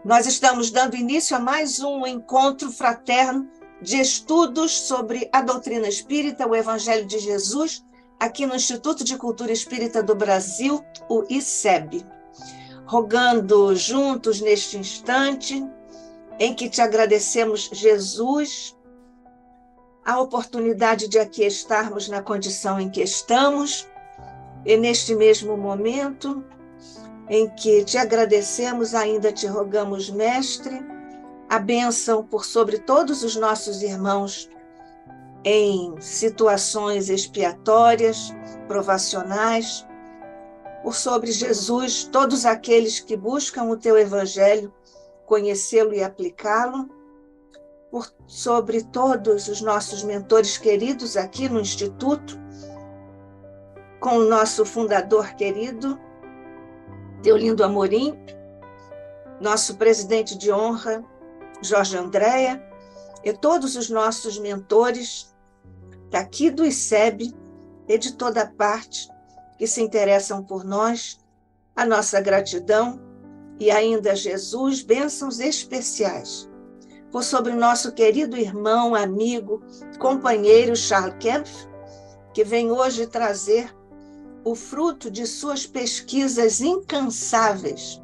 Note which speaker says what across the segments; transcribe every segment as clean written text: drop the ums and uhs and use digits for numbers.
Speaker 1: Nós estamos dando início a mais um encontro fraterno de estudos sobre a doutrina espírita, o Evangelho de Jesus, aqui no Instituto de Cultura Espírita do Brasil, o ICEB. Rogando juntos neste instante, em que te agradecemos, Jesus, a oportunidade de aqui estarmos na condição em que estamos, e neste mesmo momento em que te agradecemos, ainda te rogamos, Mestre, a bênção por sobre todos os nossos irmãos em situações expiatórias, provacionais, por sobre Jesus, todos aqueles que buscam o teu Evangelho, conhecê-lo e aplicá-lo, por sobre todos os nossos mentores queridos aqui no Instituto, com o nosso fundador querido, Deolindo Amorim, nosso presidente de honra, Jorge Andréa, e todos os nossos mentores daqui do ICEB e de toda parte que se interessam por nós, a nossa gratidão e ainda, Jesus, bênçãos especiais por sobre o nosso querido irmão, amigo, companheiro Charles Kempf, que vem hoje trazer o fruto de suas pesquisas incansáveis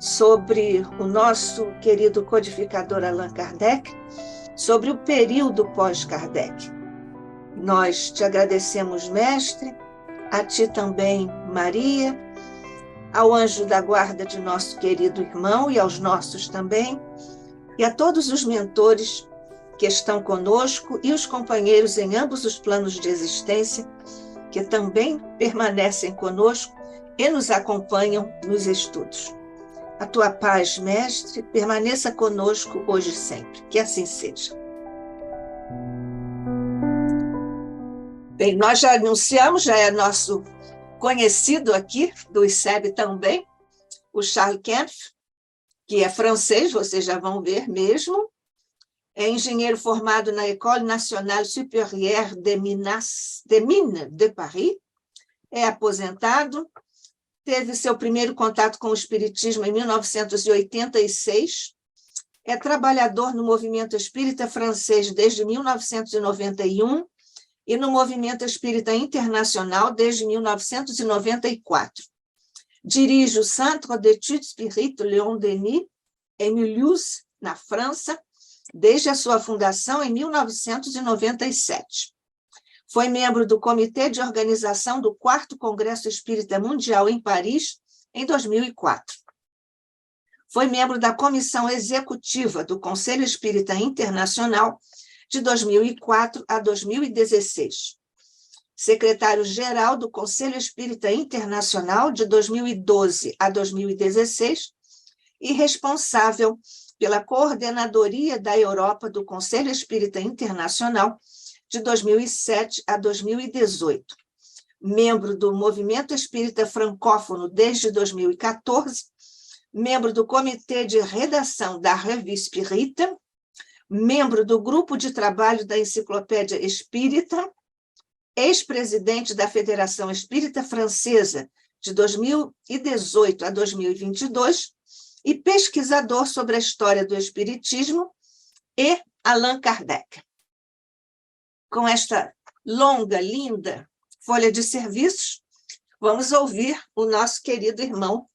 Speaker 1: sobre o nosso querido codificador Allan Kardec, sobre o período pós-Kardec. Nós te agradecemos, Mestre, a ti também, Maria, ao anjo da guarda de nosso querido irmão e aos nossos também, e a todos os mentores que estão conosco e os companheiros em ambos os planos de existência, que também permanecem conosco e nos acompanham nos estudos. A tua paz, Mestre, permaneça conosco hoje e sempre. Que assim seja. Bem, nós já anunciamos, já é nosso conhecido aqui, do ICEB também, o Charles Kempf, que é francês, vocês já vão ver mesmo, é engenheiro formado na École Nationale Supérieure des Mines de Paris, é aposentado, teve seu primeiro contato com o espiritismo em 1986, é trabalhador no movimento espírita francês desde 1991 e no movimento espírita internacional desde 1994. Dirige o Centre d'études spirites Léon Denis, em Mulhouse, na França, desde a sua fundação em 1997. Foi membro do Comitê de Organização do 4º Congresso Espírita Mundial em Paris, em 2004. Foi membro da Comissão Executiva do Conselho Espírita Internacional de 2004 a 2016. Secretário-geral do Conselho Espírita Internacional de 2012 a 2016 e responsável pela Coordenadoria da Europa do Conselho Espírita Internacional de 2007 a 2018. Membro do Movimento Espírita Francófono desde 2014, membro do Comitê de Redação da Revue Espírita, membro do Grupo de Trabalho da Enciclopédia Espírita, ex-presidente da Federação Espírita Francesa de 2018 a 2022 e pesquisador sobre a história do Espiritismo e Allan Kardec. Com esta longa, linda folha de serviços, vamos ouvir o nosso querido irmão,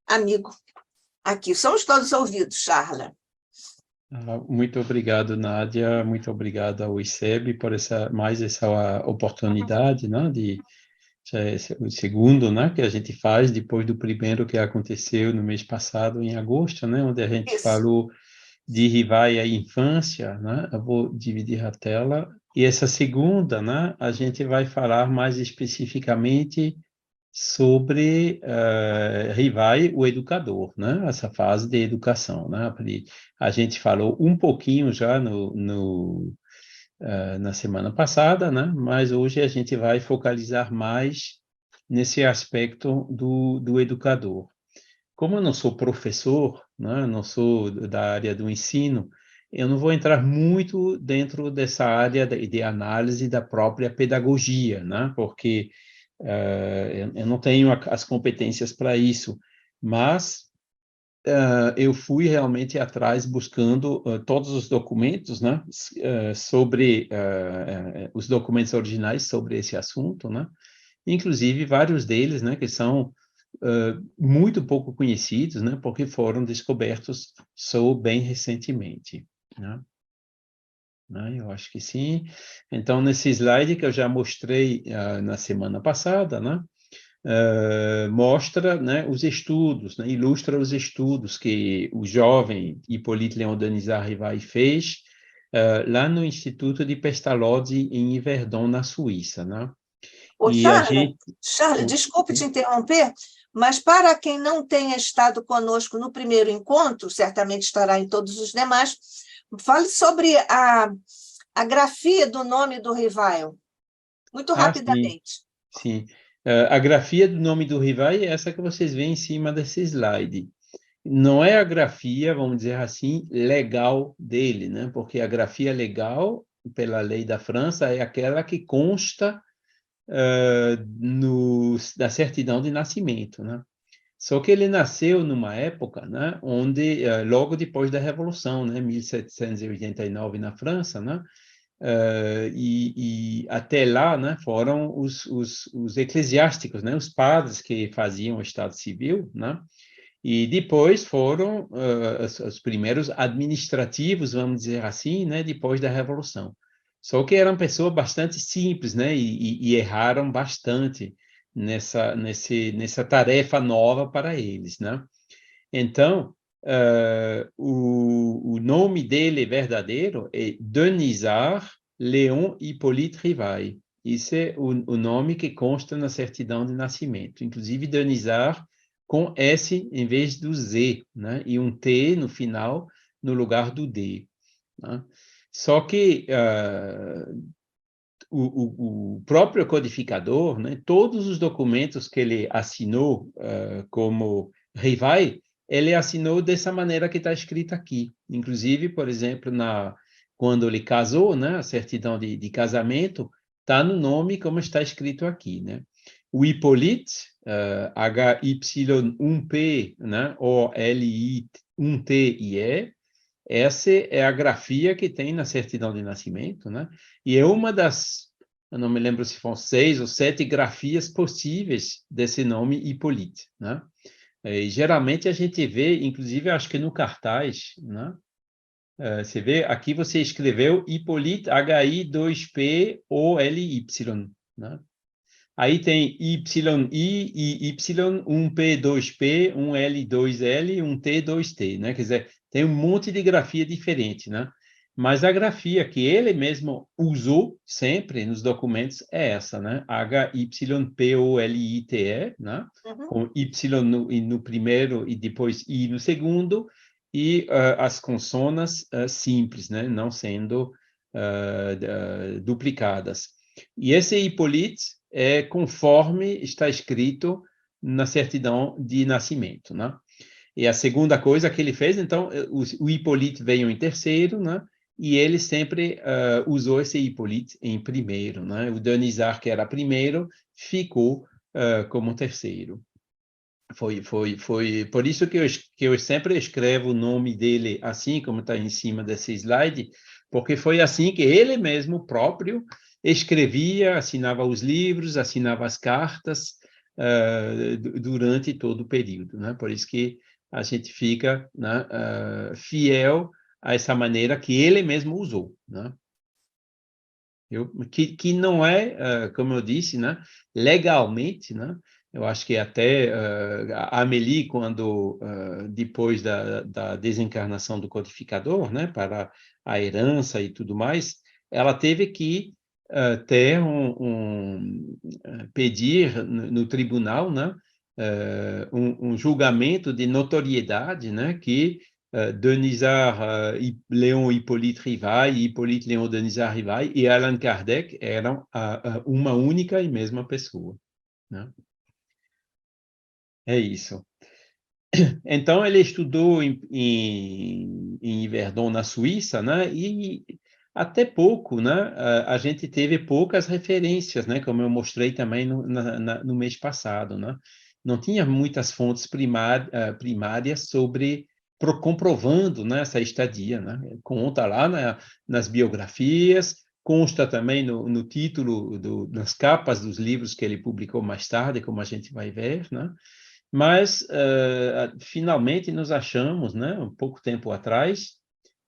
Speaker 1: amigo. Aqui somos todos ouvidos, Charla.
Speaker 2: Muito obrigado, Nádia. Muito obrigado ao ICEB por mais essa oportunidade, né, o segundo, né, que a gente faz depois do primeiro que aconteceu no mês passado, em agosto, né, onde a gente falou de Rivai à infância, né? Eu vou dividir a tela. E essa segunda, né, a gente vai falar mais especificamente sobre Rivai, o educador, né? Essa fase de educação, né? A gente falou um pouquinho já na semana passada, né? Mas hoje a gente vai focalizar mais nesse aspecto do educador. Como eu não sou professor, né? Não sou da área do ensino, eu não vou entrar muito dentro dessa área de análise da própria pedagogia, né? Porque eu não tenho as competências para isso, mas eu fui realmente atrás buscando todos os documentos, né, sobre os documentos originais sobre esse assunto, né, inclusive vários deles, né, que são muito pouco conhecidos, né, porque foram descobertos só bem recentemente, né? Eu acho que sim. Então, nesse slide que eu já mostrei na semana passada, né, mostra, né, os estudos, né, ilustra os estudos que o jovem Hippolyte Léon Denisard Rivai fez lá no Instituto de Pestalozzi, em Yverdon, na Suíça, né?
Speaker 1: Ô,
Speaker 2: E a
Speaker 1: Charles,
Speaker 2: gente...
Speaker 1: Charles, desculpe te interromper, mas para quem não tenha estado conosco no primeiro encontro, certamente estará em todos os demais, fale sobre a grafia do nome do Rivail, muito
Speaker 2: Sim,
Speaker 1: rapidamente.
Speaker 2: sim. A grafia do nome do Rivai é essa que vocês veem em cima desse slide. Não é a grafia, vamos dizer assim, legal dele, né? Porque a grafia legal, pela lei da França, é aquela que consta da certidão de nascimento, né? Só que ele nasceu numa época, né, onde, logo depois da Revolução, né, 1789 na França, né, e até lá, né, foram os eclesiásticos, né, os padres que faziam o Estado Civil, né, e depois foram os primeiros administrativos, vamos dizer assim, né, depois da Revolução. Só que eram pessoas bastante simples, né, e erraram bastante nessa tarefa nova para eles, né? Então, o nome dele verdadeiro é Denisard Léon Hippolyte Rivai. Isso é o nome que consta na certidão de nascimento. Inclusive, Denisard com S em vez do Z, né? E um T no final, no lugar do D, né? Só que o próprio codificador, né, todos os documentos que ele assinou como Rivai, ele assinou dessa maneira que está escrito aqui. Inclusive, por exemplo, quando ele casou, né, a certidão de casamento, está no nome como está escrito aqui, né? O Hippolyte, HY1P, né, OLI1TIE, essa é a grafia que tem na certidão de nascimento, né? E é uma das, eu não me lembro se foram 6 ou 7 grafias possíveis desse nome Hippolyte, né? E, geralmente a gente vê, inclusive acho que no cartaz, né? Você vê, aqui você escreveu Hippolyte, HI2POLY, né? Aí tem YI e Y, um P, 2P, um L, 2L, um T, 2T, né? Quer dizer, tem um monte de grafia diferente, né? Mas a grafia que ele mesmo usou sempre nos documentos é essa, né? HYPOLITE, né?
Speaker 1: Uhum.
Speaker 2: Com Y no primeiro e depois I no segundo, e as consonas simples, né? Não sendo duplicadas. E esse Hippolyte é conforme está escrito na certidão de nascimento, né? E a segunda coisa que ele fez, então, o Hippolyte veio em terceiro, né? E ele sempre usou esse Hippolyte em primeiro, né? O Denisard, que era primeiro, ficou como terceiro. Foi por isso que eu sempre escrevo o nome dele assim, como está em cima desse slide, porque foi assim que ele mesmo próprio escrevia, assinava os livros, assinava as cartas durante todo o período, né? Por isso que a gente fica, né, fiel a essa maneira que ele mesmo usou, né? Que não é, como eu disse, né, legalmente, né? Eu acho que até a Amélie, quando depois da desencarnação do codificador, né, para a herança e tudo mais, ela teve que ter pedir no tribunal, né, um julgamento de notoriedade, né, que Denisard Léon Hippolyte Rivai, Hippolyte Léon Denisard Rivai e Allan Kardec eram uma única e mesma pessoa, né? É isso. Então, ele estudou em Yverdon, na Suíça, né? E até pouco, né? A gente teve poucas referências, né? Como eu mostrei também no mês passado, né? não tinha muitas fontes primárias comprovando, né, essa estadia, né? Conta lá nas biografias, consta também no título, nas capas dos livros que ele publicou mais tarde, como a gente vai ver, né? Mas, finalmente, nós achamos, né, um pouco tempo atrás,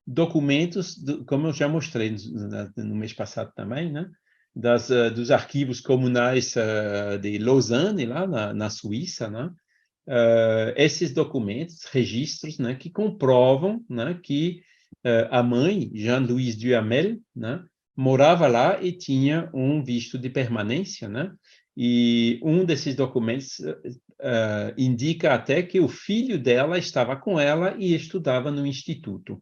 Speaker 2: documentos, como eu já mostrei no mês passado também, né, dos arquivos comunais de Lausanne, lá na Suíça, né, esses documentos, registros, né, que comprovam, né, que a mãe, Jean-Louis Duhamel, né, morava lá e tinha um visto de permanência, né, e um desses documentos indica até que o filho dela estava com ela e estudava no instituto.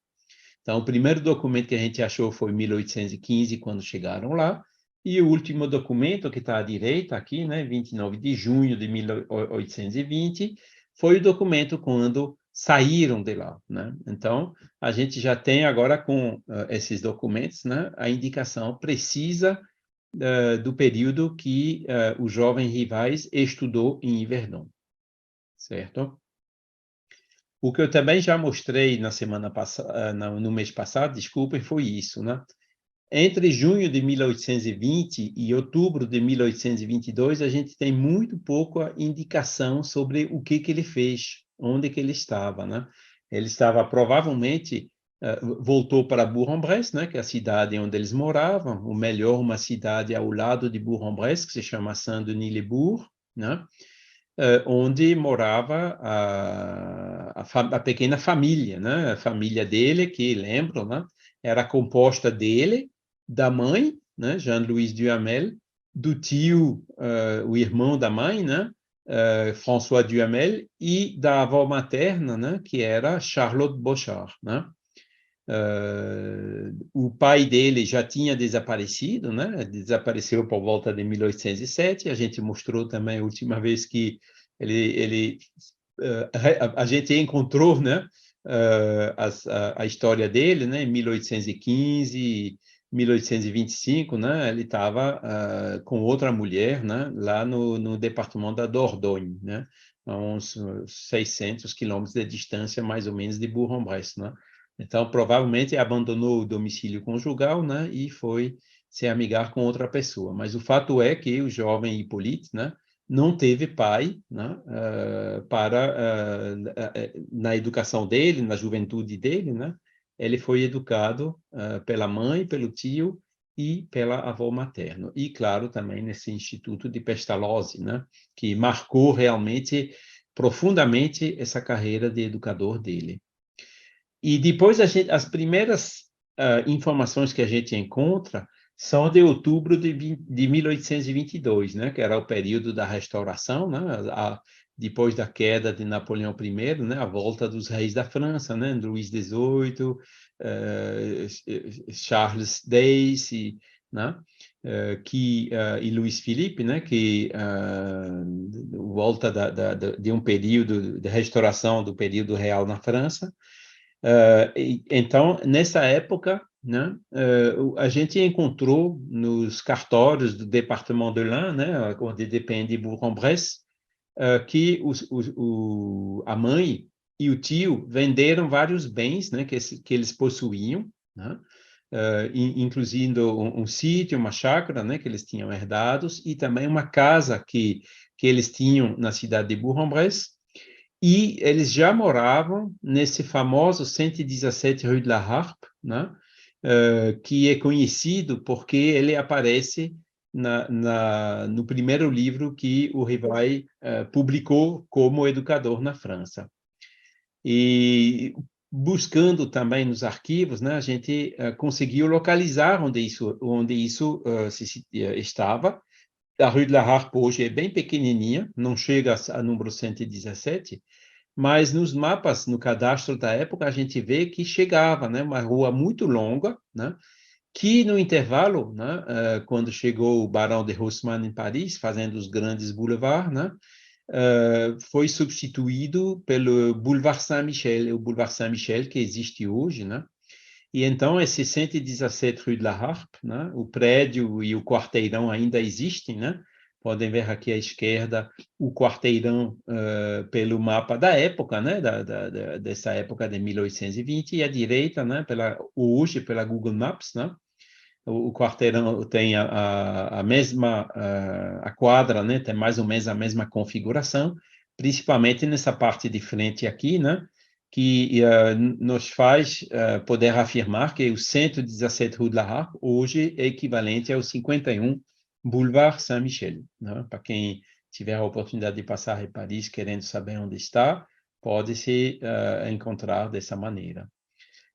Speaker 2: Então, o primeiro documento que a gente achou foi em 1815, quando chegaram lá, e o último documento, que está à direita aqui, né, 29 de junho de 1820, foi o documento quando saíram de lá, né? Então, a gente já tem agora com esses documentos, né, a indicação precisa do período que o jovem Rivais estudou em Yverdon, certo? O que eu também já mostrei na semana passada, no mês passado, desculpem, foi isso, né? Entre junho de 1820 e outubro de 1822, a gente tem muito pouca indicação sobre o que ele fez, onde que ele estava, né? Ele estava provavelmente voltou para Bourg-en-Bresse, né, que é a cidade onde eles moravam, ou melhor, uma cidade ao lado de Bourg-en-Bresse, que se chama Saint-Denis-les-Bourgs, né? Onde morava a pequena família, né? A família dele, que lembram, né? Era composta dele, da mãe, né? Jean-Louis Duhamel, do tio, o irmão da mãe, né? François Duhamel, e da avó materna, né? Que era Charlotte Bochart, né? O pai dele já tinha desaparecido, né? Desapareceu por volta de 1807. A gente mostrou também a última vez que a gente encontrou, né? A história dele, né? Em 1815, 1825, né? Ele estava com outra mulher, né? Lá no departamento da Dordogne, né? A uns 600 quilômetros de distância, mais ou menos, de Bourg-en-Bresse, né? Então, provavelmente abandonou o domicílio conjugal, né, e foi se amigar com outra pessoa. Mas o fato é que o jovem Hippolyte, né, não teve pai, né, na educação dele, na juventude dele, né, ele foi educado pela mãe, pelo tio e pela avó materna. E, claro, também nesse instituto de Pestalozzi, né, que marcou realmente profundamente essa carreira de educador dele. E depois as primeiras informações que a gente encontra são de outubro de 1822, né, que era o período da restauração, né, depois da queda de Napoleão I, né, a volta dos reis da França, né, Luís XVIII, Charles X, né, e Luís Filipe, né, que volta de um período de restauração do período real na França. Então, nessa época, né, a gente encontrou nos cartórios do Departement de l'Ain, né, onde depende Bourg-en-Bresse, que a mãe e o tio venderam vários bens, né, que eles possuíam, né, incluindo um sítio, uma chácara, né, que eles tinham herdados, e também uma casa que eles tinham na cidade de Bourg-en-Bresse. E eles já moravam nesse famoso 117 Rue de la Harpe, né? Que é conhecido porque ele aparece no primeiro livro que o Rivai publicou como educador na França. E buscando também nos arquivos, né, a gente conseguiu localizar onde isso estava. A Rue de la Harpe hoje é bem pequenininha, não chega a número 117, mas nos mapas, no cadastro da época, a gente vê que chegava, né, uma rua muito longa, né, que no intervalo, né, quando chegou o Barão de Haussmann em Paris, fazendo os grandes boulevards, né, foi substituído pelo Boulevard Saint-Michel, o Boulevard Saint-Michel que existe hoje, né? E então esse 117 Rue de la Harpe, né, o prédio e o quarteirão ainda existem, né? Podem ver aqui à esquerda o quarteirão pelo mapa da época, né? Dessa época de 1820, e à direita, né? Hoje, pela Google Maps, né? O quarteirão tem a mesma a quadra, né? Tem mais ou menos a mesma configuração, principalmente nessa parte de frente aqui, né? Que nos faz poder afirmar que o 117 Rue de la Harpe hoje é equivalente ao 51 Boulevard Saint-Michel, né? Para quem tiver a oportunidade de passar em Paris querendo saber onde está, pode se encontrar dessa maneira.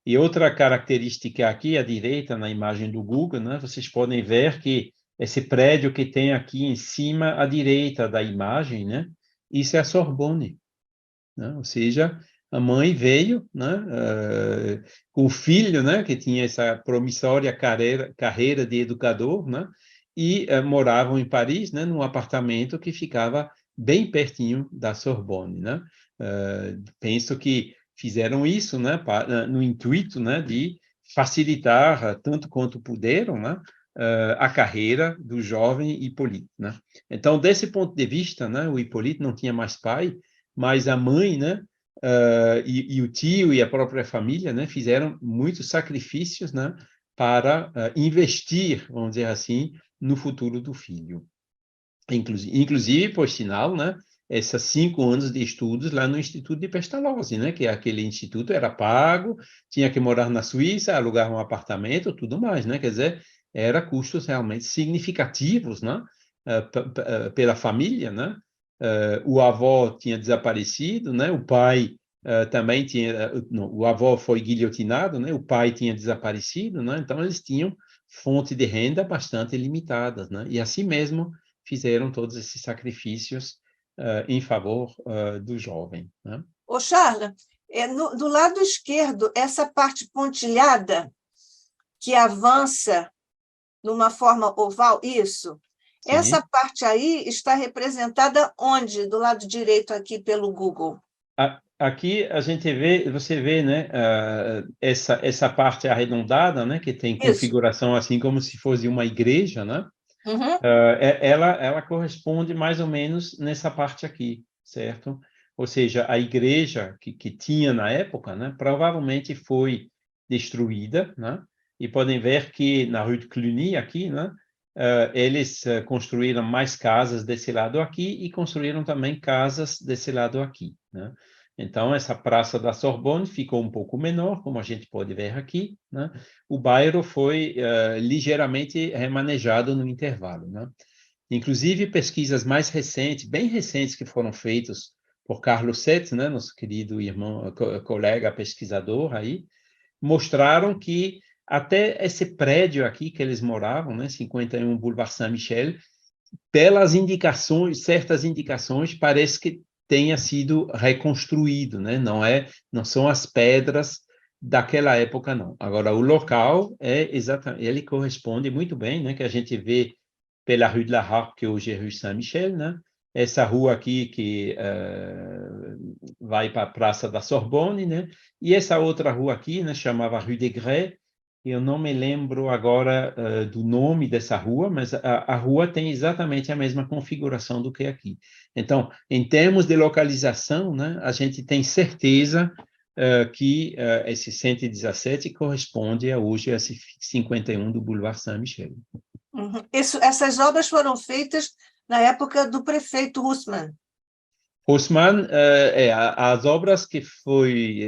Speaker 2: E outra característica aqui à direita, na imagem do Google, né, vocês podem ver que esse prédio que tem aqui em cima à direita da imagem, né, isso é a Sorbonne, né? Ou seja, a mãe veio, né, com o filho, né, que tinha essa promissória carreira de educador, né, e moravam em Paris, né, num apartamento que ficava bem pertinho da Sorbonne, né? Penso que fizeram isso, né, no intuito, né, de facilitar tanto quanto puderam, né, a carreira do jovem Hippolyte, né? Então, desse ponto de vista, né, o Hippolyte não tinha mais pai, mas a mãe, né, e o tio e a própria família, né, fizeram muitos sacrifícios, né, para investir, vamos dizer assim, no futuro do filho. Inclusive, por sinal, né, esses 5 anos de estudos lá no Instituto de Pestalozzi, né, que aquele instituto era pago, tinha que morar na Suíça, alugar um apartamento, tudo mais, né, quer dizer, era custos realmente significativos, né, pela família, né. O avô tinha desaparecido, né, o pai também tinha, não, o avô foi guilhotinado, né, o pai tinha desaparecido, né, então eles tinham fonte de renda bastante limitadas, né, e assim mesmo fizeram todos esses sacrifícios em favor do jovem, né?
Speaker 1: Ô, Charla, do lado esquerdo, essa parte pontilhada que avança numa forma oval, isso.
Speaker 2: Sim.
Speaker 1: Essa parte aí está representada onde? Do lado direito aqui pelo Google.
Speaker 2: Aqui a gente vê, você vê, né, essa parte arredondada, né, que tem configuração assim como se fosse uma igreja, né?
Speaker 1: Uhum.
Speaker 2: Ela corresponde mais ou menos nessa parte aqui, certo? Ou seja, a igreja que tinha na época, né, provavelmente foi destruída, né? E podem ver que na Rue de Cluny, aqui, né, eles construíram mais casas desse lado aqui e construíram também casas desse lado aqui, né? Então, essa Praça da Sorbonne ficou um pouco menor, como a gente pode ver aqui, né? O bairro foi ligeiramente remanejado no intervalo, né? Inclusive, pesquisas mais recentes, bem recentes, que foram feitas por Carlos Sett, né, nosso querido irmão, colega pesquisador aí, mostraram que até esse prédio aqui que eles moravam, né, 51 Boulevard Saint-Michel, pelas indicações, certas indicações, parece que tenha sido reconstruído, né? Não são as pedras daquela época, não. Agora, o local exatamente, ele corresponde muito bem, né? Que a gente vê pela Rue de la Harpe, que hoje é Rue Saint-Michel, né? Essa rua aqui que vai para a Praça da Sorbonne, né? E essa outra rua aqui, né? Chamava Rue des Grès. Eu não me lembro agora do nome dessa rua, mas a rua tem exatamente a mesma configuração do que aqui. Então, em termos de localização, né, a gente tem certeza que esse 117 corresponde a hoje a esse 51 do Boulevard Saint-Michel.
Speaker 1: Uhum. Essas obras foram feitas na época do prefeito Haussmann.
Speaker 2: Haussmann, as obras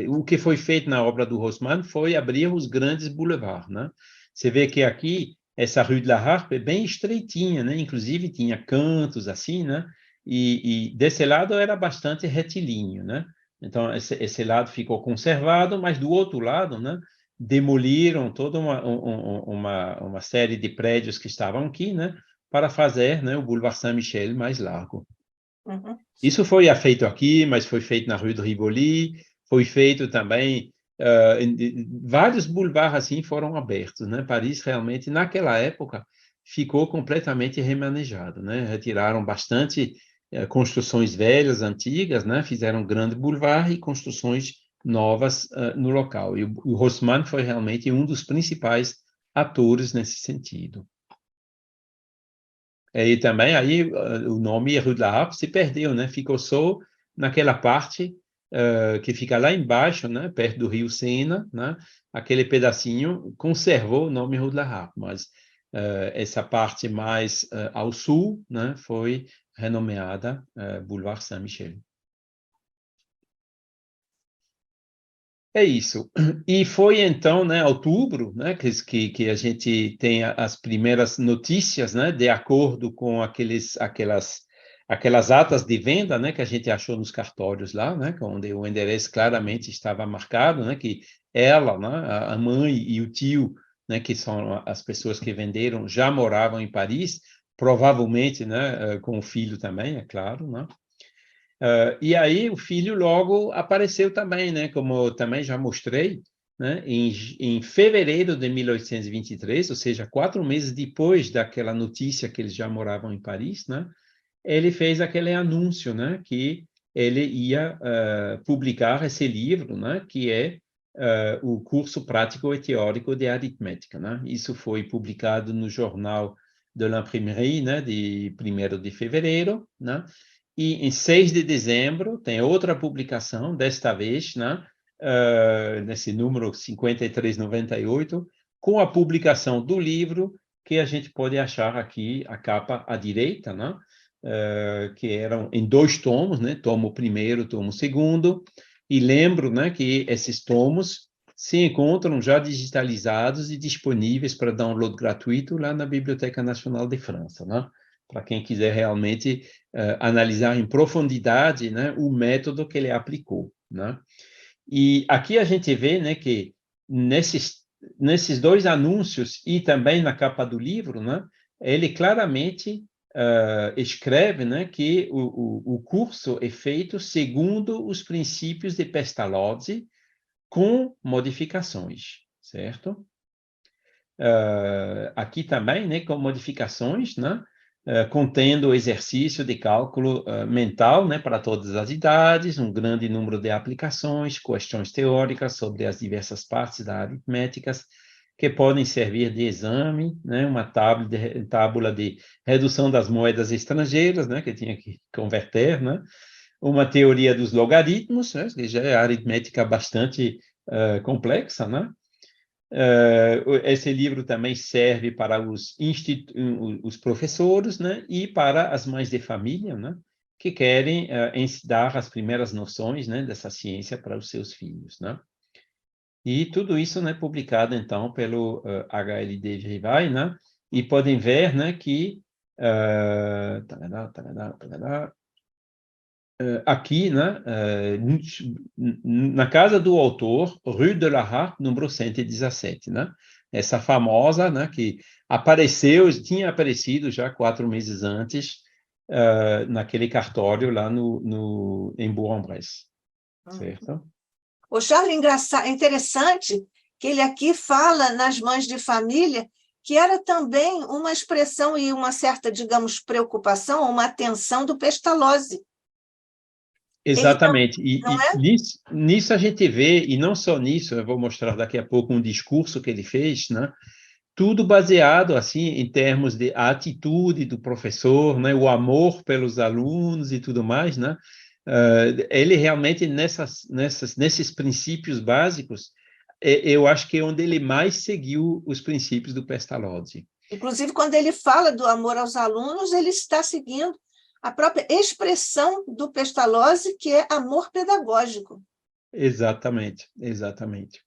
Speaker 2: o que foi feito na obra do Haussmann foi abrir os grandes boulevards, né? Você vê que aqui essa Rue de la Harpe é bem estreitinha, né? Inclusive tinha cantos assim, né? E desse lado era bastante retilíneo, né? Então esse lado ficou conservado, mas do outro lado, né? Demoliram toda uma série de prédios que estavam aqui, né? Para fazer, né, o Boulevard Saint-Michel mais largo.
Speaker 1: Uhum.
Speaker 2: Isso foi feito aqui, mas foi feito na Rue de Rivoli, foi feito também, vários boulevards assim foram abertos, né? Paris realmente, naquela época, ficou completamente remanejado, né? Retiraram bastante construções velhas, antigas, né? Fizeram um grande boulevard e construções novas no local. E o Haussmann foi realmente um dos principais atores nesse sentido. E também aí o nome Rue de la Harpe se perdeu, né? Ficou só naquela parte que fica lá embaixo, né? Perto do Rio Sena, né? Aquele pedacinho conservou o nome Rue de la Harpe, mas essa parte mais ao sul, né? Foi renomeada Boulevard Saint-Michel. É isso. E foi então, né, outubro, né, que a gente tem as primeiras notícias, né, de acordo com aquelas atas de venda, né, que a gente achou nos cartórios lá, né, onde o endereço claramente estava marcado, né, que ela, né, a mãe e o tio, né, que são as pessoas que venderam, já moravam em Paris, provavelmente, né, com o filho também, é claro, né. E aí o filho logo apareceu também, né? Como eu também já mostrei, né? Em fevereiro de 1823, ou seja, 4 meses depois daquela notícia que eles já moravam em Paris, né? Ele fez aquele anúncio, né? Que ele ia publicar esse livro, né? Que é o curso prático e teórico de aritmética, né? Isso foi publicado no jornal de l'Imprimerie, né? De 1º de fevereiro, né? E em 6 de dezembro tem outra publicação, desta vez, né, nesse número 5398, com a publicação do livro que a gente pode achar aqui, a capa à direita, né, que eram em 2 tomos, né, tomo primeiro, tomo segundo, e lembro, né, que esses tomos se encontram já digitalizados e disponíveis para download gratuito lá na Biblioteca Nacional de França, né? Para quem quiser realmente analisar em profundidade, né, o método que ele aplicou, né? E aqui a gente vê, né, que nesses 2 anúncios e também na capa do livro, né, ele claramente escreve, né, que o curso é feito segundo os princípios de Pestalozzi, com modificações, certo? Aqui também, né, com modificações, né, contendo exercício de cálculo mental, né, para todas as idades, um grande número de aplicações, questões teóricas sobre as diversas partes da aritmética, que podem servir de exame, né, uma tábula de redução das moedas estrangeiras, né, que tinha que converter, né, uma teoria dos logaritmos, né, que já é aritmética bastante complexa, né? Esse livro também serve para os professores, né, e para as mães de família, né, que querem dar as primeiras noções, né, dessa ciência para os seus filhos, né? E tudo isso, né, publicado então pelo HLD Rivai, né? E podem ver, né, que aqui, né, na casa do autor, Rue de la Harpe, número 117, né? Essa famosa, né, que tinha aparecido já 4 meses antes, naquele cartório lá em Bourg-en-Bresse, certo?
Speaker 1: O Charles, interessante que ele aqui fala nas mães de família, que era também uma expressão e uma certa, digamos, preocupação, uma atenção do Pestalozzi.
Speaker 2: Exatamente.
Speaker 1: Não
Speaker 2: E
Speaker 1: é?
Speaker 2: nisso a gente vê, e não só nisso, eu vou mostrar daqui a pouco um discurso que ele fez, né? Tudo baseado assim em termos de atitude do professor, né, o amor pelos alunos e tudo mais, né? Ele realmente nesses princípios básicos, eu acho que é onde ele mais seguiu os princípios do Pestalozzi.
Speaker 1: Inclusive, quando ele fala do amor aos alunos, ele está seguindo a própria expressão do Pestalozzi, que é amor pedagógico.
Speaker 2: Exatamente, exatamente.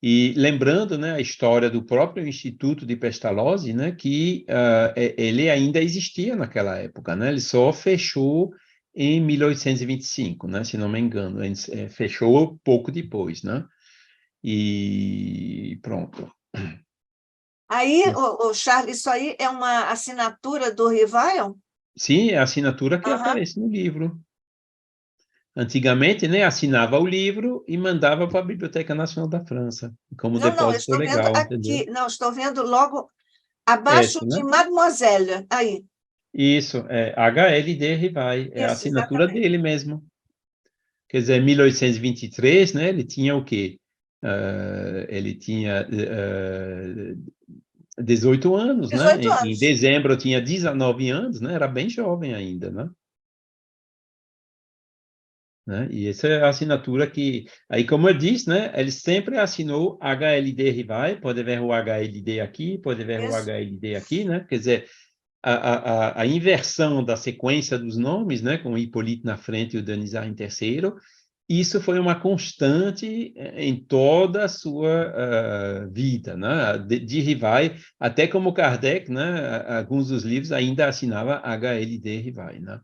Speaker 2: E lembrando, né, a história do próprio Instituto de Pestalozzi, né, que ele ainda existia naquela época, né, ele só fechou em 1825, né, se não me engano, ele, fechou pouco depois, né, e pronto.
Speaker 1: Aí, o Charles, isso aí é uma assinatura do Rivail?
Speaker 2: Sim, é a assinatura que aparece no livro. Antigamente, né, assinava o livro e mandava para a Biblioteca Nacional da França, como
Speaker 1: Não, eu
Speaker 2: depósito
Speaker 1: estou vendo
Speaker 2: legal, entendeu?
Speaker 1: aqui, não, estou vendo logo abaixo
Speaker 2: Esse,
Speaker 1: de
Speaker 2: né?
Speaker 1: Mademoiselle, aí.
Speaker 2: Isso, é HLD Rivai, é a
Speaker 1: Isso,
Speaker 2: assinatura
Speaker 1: exatamente.
Speaker 2: dele mesmo. Quer dizer, em 1823, né, ele tinha o quê? Ele tinha 18 anos, né?
Speaker 1: 18
Speaker 2: Em
Speaker 1: anos.
Speaker 2: dezembro eu tinha 19 anos, né? Era bem jovem ainda, né? E essa é a assinatura que... Aí, como eu disse, né? Ele sempre assinou HLD Rivai, pode ver o HLD aqui, pode ver o
Speaker 1: Isso.
Speaker 2: HLD aqui, né? Quer dizer, a inversão da sequência dos nomes, né? Com o Hipólito na frente e o Denizar em terceiro, isso foi uma constante em toda a sua vida, né? De Rivai, até como Kardec, né? Alguns dos livros ainda assinava HLD Rivai, né?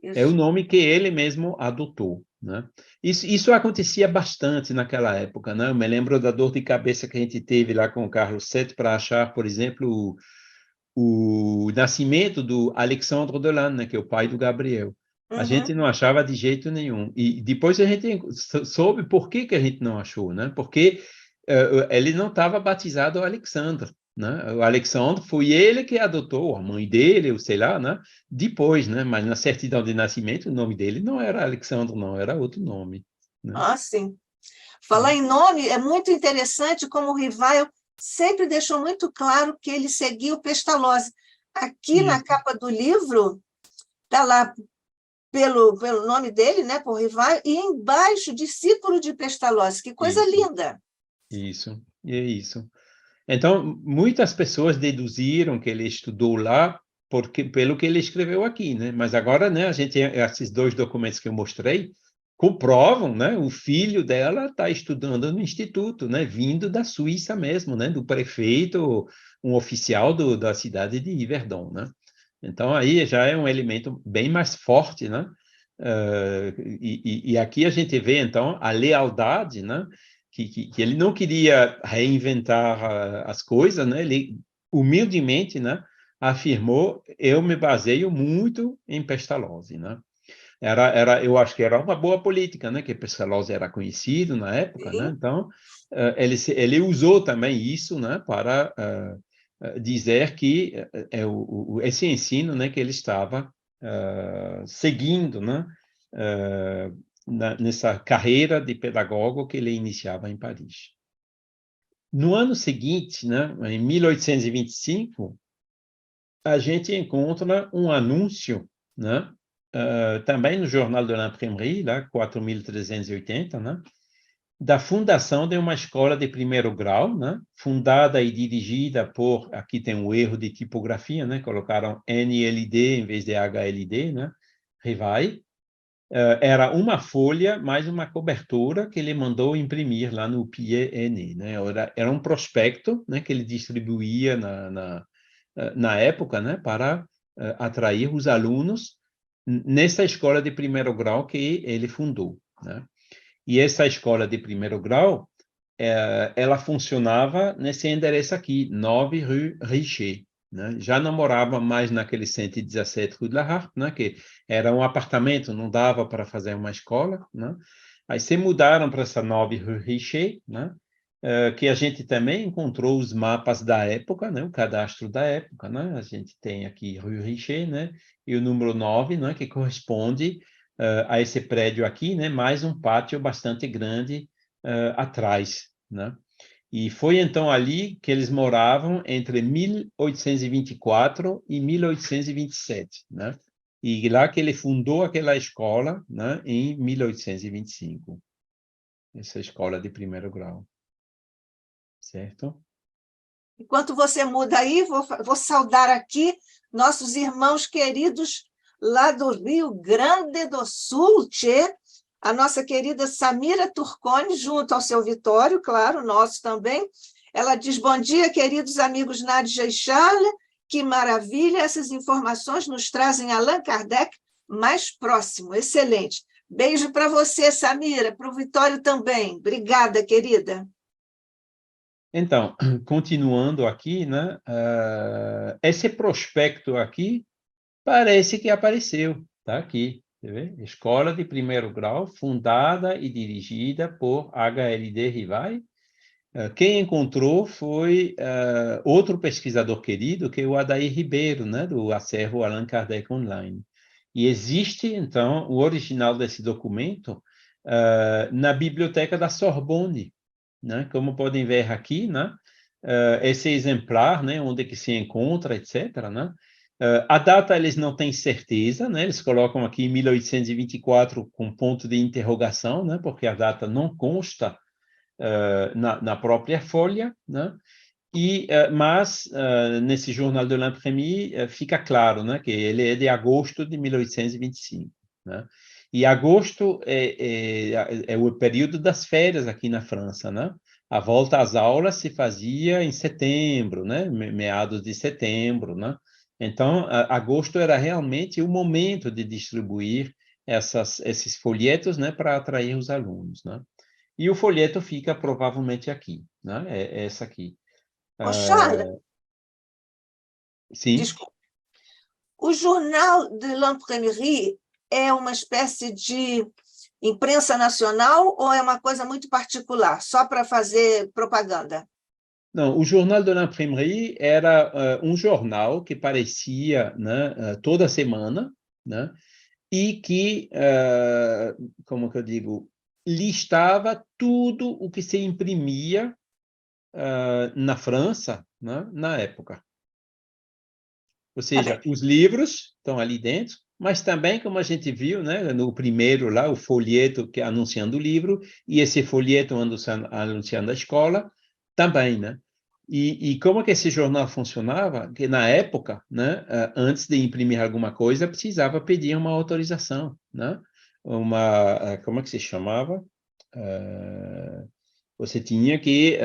Speaker 2: É o
Speaker 1: Isso.
Speaker 2: nome que ele mesmo adotou, né? Isso acontecia bastante naquela época, né? Eu me lembro da dor de cabeça que a gente teve lá com o Carlos VII para achar, por exemplo, o nascimento do Alexandre Delanne, né, que é o pai do Gabriel. A gente
Speaker 1: Uhum.
Speaker 2: não achava de jeito nenhum. E depois a gente soube por que que a gente não achou, né? Porque ele não estava batizado Alexandre, né? O Alexandre foi ele que adotou, a mãe dele, ou sei lá, né? Depois, né? Mas na certidão de nascimento o nome dele não era Alexandre, não, era outro nome, né?
Speaker 1: Ah, sim. Falar em nome é muito interessante como o Rivaio sempre deixou muito claro que ele seguia o Pestalozzi. Aqui na
Speaker 2: Isso,
Speaker 1: capa do livro, está lá pelo nome dele, né, por Rivaio, e embaixo, discípulo de Pestalozzi. Que coisa
Speaker 2: isso,
Speaker 1: linda!
Speaker 2: isso, e é isso. Então, muitas pessoas deduziram que ele estudou lá pelo que ele escreveu aqui, né? Mas agora, né, a gente, esses dois documentos que eu mostrei, comprovam, né? O filho dela está estudando no instituto, né? Vindo da Suíça mesmo, né? Do prefeito, um oficial da cidade de Yverdon, né? Então, aí já é um elemento bem mais forte, né? E aqui a gente vê, então, a lealdade, né? Que ele não queria reinventar as coisas, né? Ele humildemente, né? Afirmou: eu me baseio muito em Pestalozzi, né? Eu acho que era uma boa política, né? Que Pestalozzi era conhecido na época, né?
Speaker 1: Sim.
Speaker 2: Então ele usou também isso, né? Para dizer que esse ensino, né? Que ele estava seguindo, né? Nessa carreira de pedagogo que ele iniciava em Paris. No ano seguinte, né, em 1825, a gente encontra um anúncio, né, também no Jornal de l'Imprimerie, lá 4.380, né, da fundação de uma escola de primeiro grau, né, fundada e dirigida por, aqui tem um erro de tipografia, né, colocaram NLD em vez de HLD, né, Rivai. Era uma folha mais uma cobertura que ele mandou imprimir lá no PIE-N, né? Era um prospecto, né, que ele distribuía na época, né, para atrair os alunos nessa escola de primeiro grau que ele fundou, né? E essa escola de primeiro grau, ela funcionava nesse endereço aqui, 9 Rue Richer, né? Já não morava mais naquele 117 Rue de la Harpe, né? Que era um apartamento, não dava para fazer uma escola, né? Aí se mudaram para essa 9 Rue Richer, né? Que a gente também encontrou os mapas da época, né? O cadastro da época, né? A gente tem aqui Rue Richer, né? E o número 9, né? Que corresponde a esse prédio aqui, né? Mais um pátio bastante grande atrás, né? E foi então ali que eles moravam entre 1824 e 1827, né? E lá que ele fundou aquela escola, né? Em 1825, essa escola de primeiro grau, certo?
Speaker 1: Enquanto você muda aí, vou saudar aqui nossos irmãos queridos lá do Rio Grande do Sul, tchê, a nossa querida Samira Turcone, junto ao seu Vitório, claro, nosso também. Ela diz: bom dia, queridos amigos Nádia e Charles, que maravilha, essas informações nos trazem Allan Kardec mais próximo, excelente. Beijo para você, Samira, para o Vitório também. Obrigada, querida.
Speaker 2: Então, continuando aqui, né? Esse prospecto aqui parece que apareceu, tá aqui, quer ver? Escola de primeiro grau, fundada e dirigida por HLD Rivai. Quem encontrou foi outro pesquisador querido, que é o Adair Ribeiro, né, do acervo Allan Kardec Online. E existe, então, o original desse documento na biblioteca da Sorbonne, né? Como podem ver aqui, né? esse exemplar, né, onde que se encontra, etc., né? A data eles não têm certeza, né? Eles colocam aqui 1824 com ponto de interrogação, né? Porque a data não consta na própria folha, né? Mas nesse jornal de l'Imprimerie fica claro, né, que ele é de agosto de 1825, né? E agosto é o período das férias aqui na França, né? A volta às aulas se fazia em setembro, né? Meados de setembro, né? Então, agosto era realmente o momento de distribuir esses folhetos, né, para atrair os alunos, né? E o folheto fica provavelmente aqui, né? É essa aqui.
Speaker 1: Ô, Charles,
Speaker 2: Sim.
Speaker 1: desculpa. O Jornal de l'Imprimerie é uma espécie de imprensa nacional ou é uma coisa muito particular, só para fazer propaganda?
Speaker 2: Não, o Jornal de l'Imprimerie era um jornal que parecia, né, toda semana, né, e que, como que eu digo, listava tudo o que se imprimia na França, né, na época. Ou seja, os livros estão ali dentro, mas também, como a gente viu, né, no primeiro lá, o folheto que anunciando o livro, e esse folheto anunciando a escola, também, né? E como que esse jornal funcionava? Que na época, né, antes de imprimir alguma coisa, precisava pedir uma autorização, né? Como é que se chamava? Você tinha que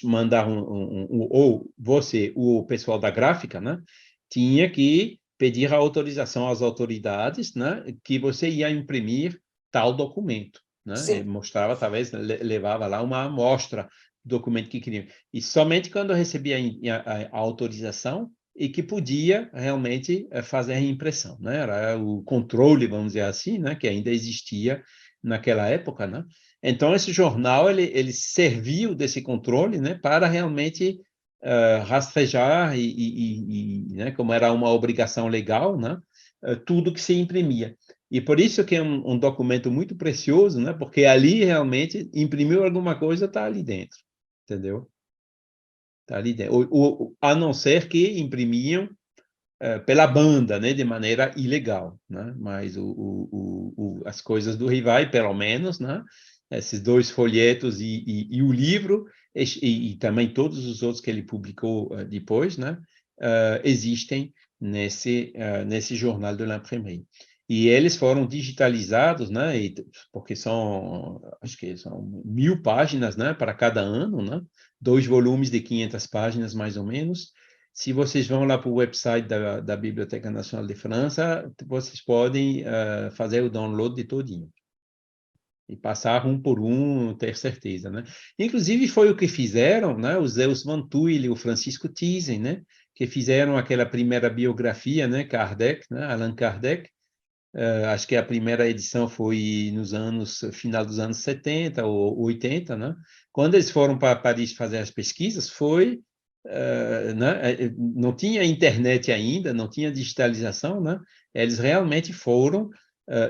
Speaker 2: mandar ou você, o pessoal da gráfica, né, tinha que pedir a autorização às autoridades, né, que você ia imprimir tal documento, né? E
Speaker 1: Sim.
Speaker 2: mostrava, talvez, levava lá uma amostra do documento que queriam. E somente quando recebia a autorização e que podia realmente fazer a impressão, né? Era o controle, vamos dizer assim, né, que ainda existia naquela época, né? Então, esse jornal, ele serviu desse controle, né, para realmente rastrejar né, como era uma obrigação legal, né, tudo que se imprimia. E por isso que é um documento muito precioso, né, porque ali realmente imprimiu alguma coisa, está ali dentro, entendeu? Está ali dentro. A não ser que imprimiam pela banda, né, de maneira ilegal, né? Mas as coisas do Rivai, pelo menos, né? Esses dois folhetos e o livro, e também todos os outros que ele publicou depois, né? Existem nesse jornal de l'Imprimerie. E eles foram digitalizados, né? Porque acho que são 1000 páginas, né? Para cada ano, né? 2 volumes de 500 páginas, mais ou menos. Se vocês vão lá para o website da Biblioteca Nacional de França, vocês podem fazer o download de todinho. E passar um por um, ter certeza, né? Inclusive, foi o que fizeram, né? O Zeus Van Tuyl e o Francisco Thyssen, né? Que fizeram aquela primeira biografia, né? Kardec, né? Allan Kardec. Acho que a primeira edição foi final dos anos 70 ou 80, né? Quando eles foram para Paris fazer as pesquisas, né? Não tinha internet ainda, não tinha digitalização, né? Eles realmente foram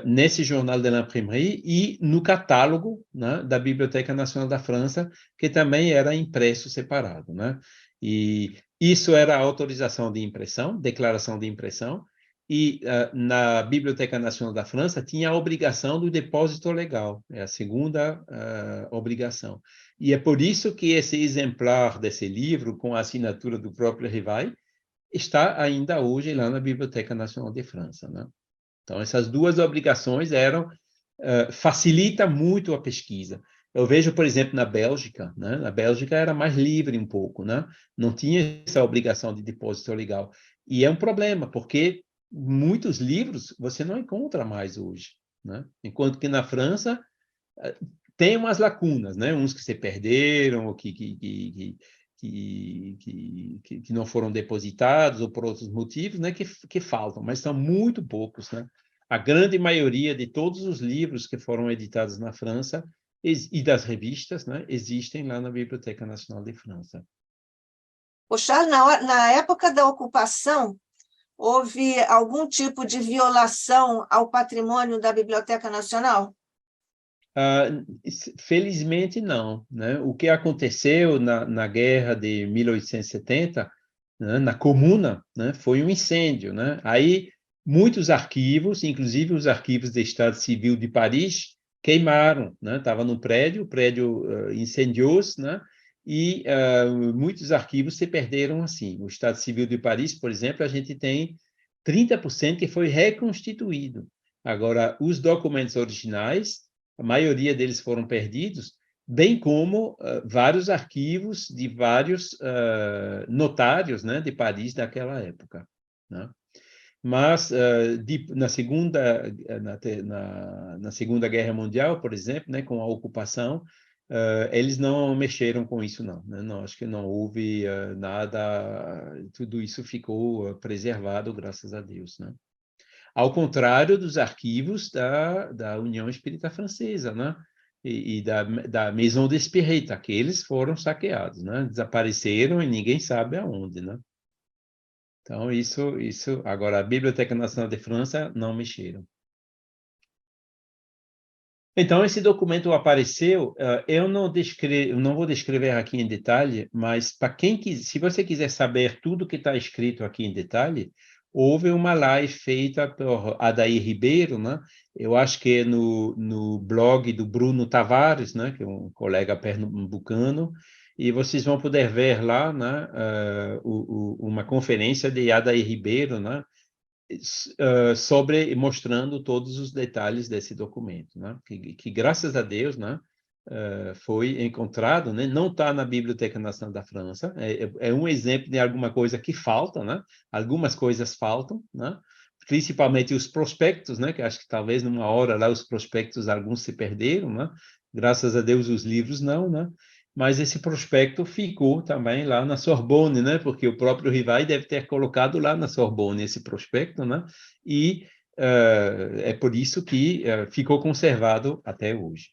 Speaker 2: nesse jornal de l'Imprimerie e no catálogo, né, da Biblioteca Nacional da França, que também era impresso separado, né? E isso era autorização de impressão, declaração de impressão, e na Biblioteca Nacional da França tinha a obrigação do depósito legal, é a segunda obrigação. E é por isso que esse exemplar desse livro, com a assinatura do próprio Rivai, está ainda hoje lá na Biblioteca Nacional de França, né? Então, essas duas obrigações facilita muito a pesquisa. Eu vejo, por exemplo, na Bélgica, né? Na Bélgica era mais livre um pouco, né? Não tinha essa obrigação de depósito legal. E é um problema, porque muitos livros você não encontra mais hoje, né? Enquanto que na França tem umas lacunas, né? Uns que se perderam, ou que não foram depositados, ou por outros motivos, né? Que faltam, mas são muito poucos, né? A grande maioria de todos os livros que foram editados na França e das revistas, né? Existem lá na Biblioteca Nacional de França.
Speaker 1: Poxa, na época da ocupação, houve algum tipo de violação ao patrimônio da Biblioteca Nacional?
Speaker 2: Felizmente não, né? O que aconteceu na guerra de 1870, né, na Comuna, né, foi um incêndio, né? Aí muitos arquivos, inclusive os arquivos do Estado Civil de Paris, queimaram, né? Estava no prédio, o prédio incendiou-se, né? E muitos arquivos se perderam assim. O Estado Civil de Paris, por exemplo, a gente tem 30% que foi reconstituído. Agora, os documentos originais, a maioria deles foram perdidos, bem como vários arquivos de vários notários, né, de Paris daquela época, né? Mas na Segunda Guerra Mundial, por exemplo, né, com a ocupação, eles não mexeram com isso, não, né? Não, acho que não houve nada, tudo isso ficou preservado, graças a Deus, né? Ao contrário dos arquivos da União Espírita Francesa, né? E da Maison des Spirites, aqueles foram saqueados, né? Desapareceram e ninguém sabe aonde, né? Então, agora, a Biblioteca Nacional de França não mexeram. Então, esse documento apareceu, eu não vou descrever aqui em detalhe, mas para se você quiser saber tudo que está escrito aqui em detalhe, houve uma live feita por Adair Ribeiro, né? Eu acho que é no blog do Bruno Tavares, né? Que é um colega pernambucano, e vocês vão poder ver lá, né? Uma conferência de Adair Ribeiro, né? Mostrando todos os detalhes desse documento, né? Que graças a Deus, né? Foi encontrado, né? Não está na Biblioteca Nacional da França, é um exemplo de alguma coisa que falta, né? Algumas coisas faltam, né? Principalmente os prospectos, né? Que acho que talvez numa hora lá os prospectos, alguns se perderam, né? Graças a Deus os livros não, né? Mas esse prospecto ficou também lá na Sorbonne, né? Porque o próprio Rivai deve ter colocado lá na Sorbonne esse prospecto, né? E é por isso que ficou conservado até hoje.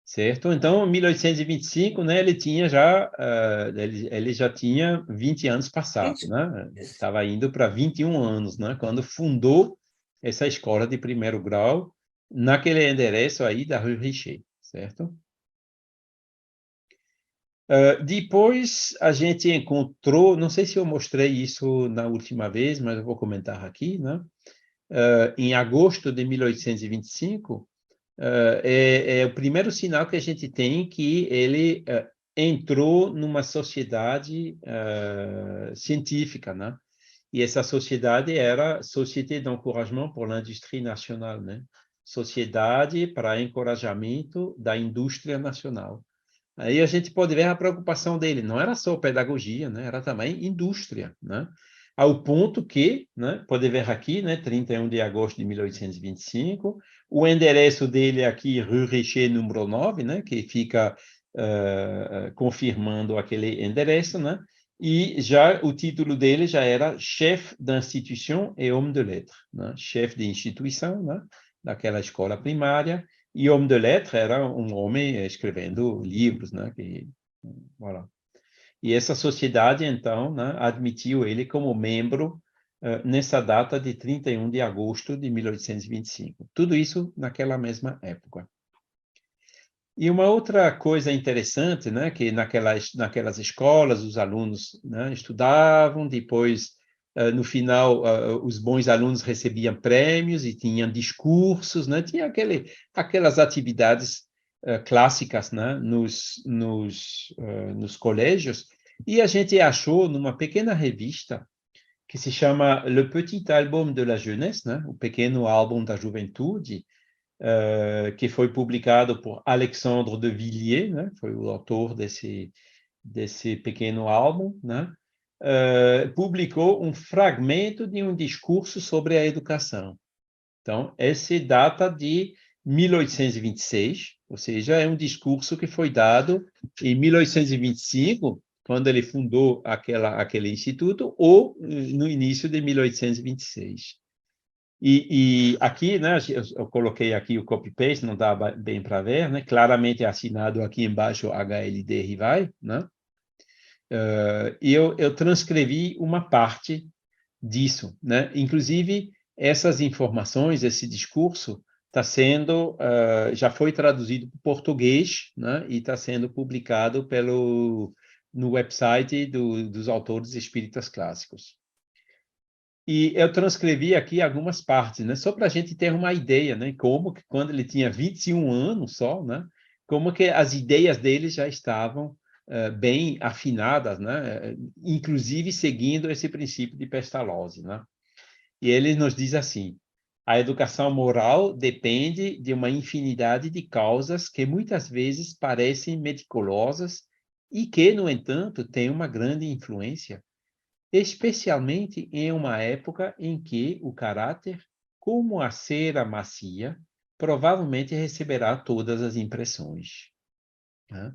Speaker 2: Certo? Então, em 1825, né, ele já tinha 20 anos passados, né? Estava indo para 21 anos, né? Quando fundou essa escola de primeiro grau naquele endereço aí da Rue Richer, certo? Depois a gente encontrou, não sei se eu mostrei isso na última vez, mas eu vou comentar aqui, né? Em agosto de 1825, é o primeiro sinal que a gente tem que ele entrou numa sociedade científica, né? E essa sociedade era Société d'Encouragement pour l'Industrie Nationale, né? Sociedade para encorajamento da indústria nacional. Aí a gente pode ver a preocupação dele, não era só pedagogia, né? Era também indústria, né? Ao ponto que, né, pode ver aqui, né, 31 de agosto de 1825, o endereço dele aqui, Rue Richer, número 9, né, que fica confirmando aquele endereço, né? E já o título dele já era Chef d'institution et homme de lettres, né? Chefe de instituição, né, daquela escola primária, e homme de lettres era um homem escrevendo livros, né? Voilà. E essa sociedade, então, né, admitiu ele como membro nessa data de 31 de agosto de 1825. Tudo isso naquela mesma época. E uma outra coisa interessante, né, que naquelas escolas os alunos, né, estudavam, depois, no final, os bons alunos recebiam prêmios e tinham discursos, né, tinha aquelas atividades clássicas, né, nos colégios, e a gente achou numa pequena revista que se chama Le Petit Album de la Jeunesse, né, o pequeno álbum da juventude, que foi publicado por Alexandre de Villiers, né? Foi o autor desse pequeno álbum, né? Publicou um fragmento de um discurso sobre a educação. Então, esse data de 1826, ou seja, é um discurso que foi dado em 1825, quando ele fundou aquele instituto, ou no início de 1826. E aqui, né, eu coloquei aqui o copy-paste, não dá bem para ver, né? Claramente é assinado aqui embaixo HLD Rivai, né? E eu transcrevi uma parte disso, né? Inclusive, essas informações, esse discurso, já foi traduzido para o português, né? E está sendo publicado no website dos autores espíritas clássicos. E eu transcrevi aqui algumas partes, né? Só para a gente ter uma ideia, né? Como que quando ele tinha 21 anos só, né? Como que as ideias dele já estavam bem afinadas, né? Inclusive seguindo esse princípio de Pestalozzi, né? E ele nos diz assim: a educação moral depende de uma infinidade de causas que muitas vezes parecem meticulosas e que, no entanto, têm uma grande influência, especialmente em uma época em que o caráter, como a cera macia, provavelmente receberá todas as impressões, né?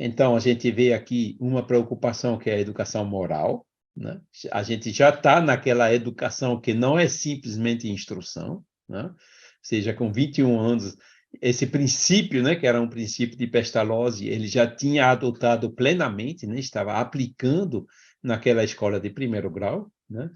Speaker 2: Então, a gente vê aqui uma preocupação que é a educação moral, né? A gente já está naquela educação que não é simplesmente instrução, né? Ou seja, com 21 anos, esse princípio, né, que era um princípio de Pestalozzi, ele já tinha adotado plenamente, né? Estava aplicando naquela escola de primeiro grau, né?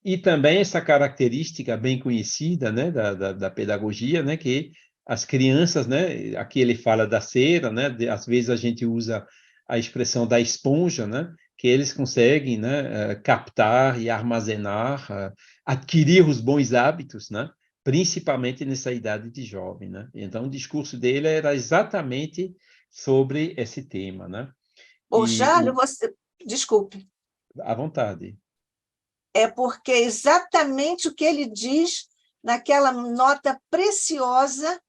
Speaker 2: E também essa característica bem conhecida, né, da pedagogia, né, que as crianças, né, aqui ele fala da cera, né, às vezes a gente usa a expressão da esponja, né, que eles conseguem, né, captar e armazenar, adquirir os bons hábitos, né, principalmente nessa idade de jovem, né. Então o discurso dele era exatamente sobre esse tema, né.
Speaker 1: Ô, Charles, desculpe,
Speaker 2: À vontade.
Speaker 1: é porque é exatamente o que ele diz naquela nota preciosa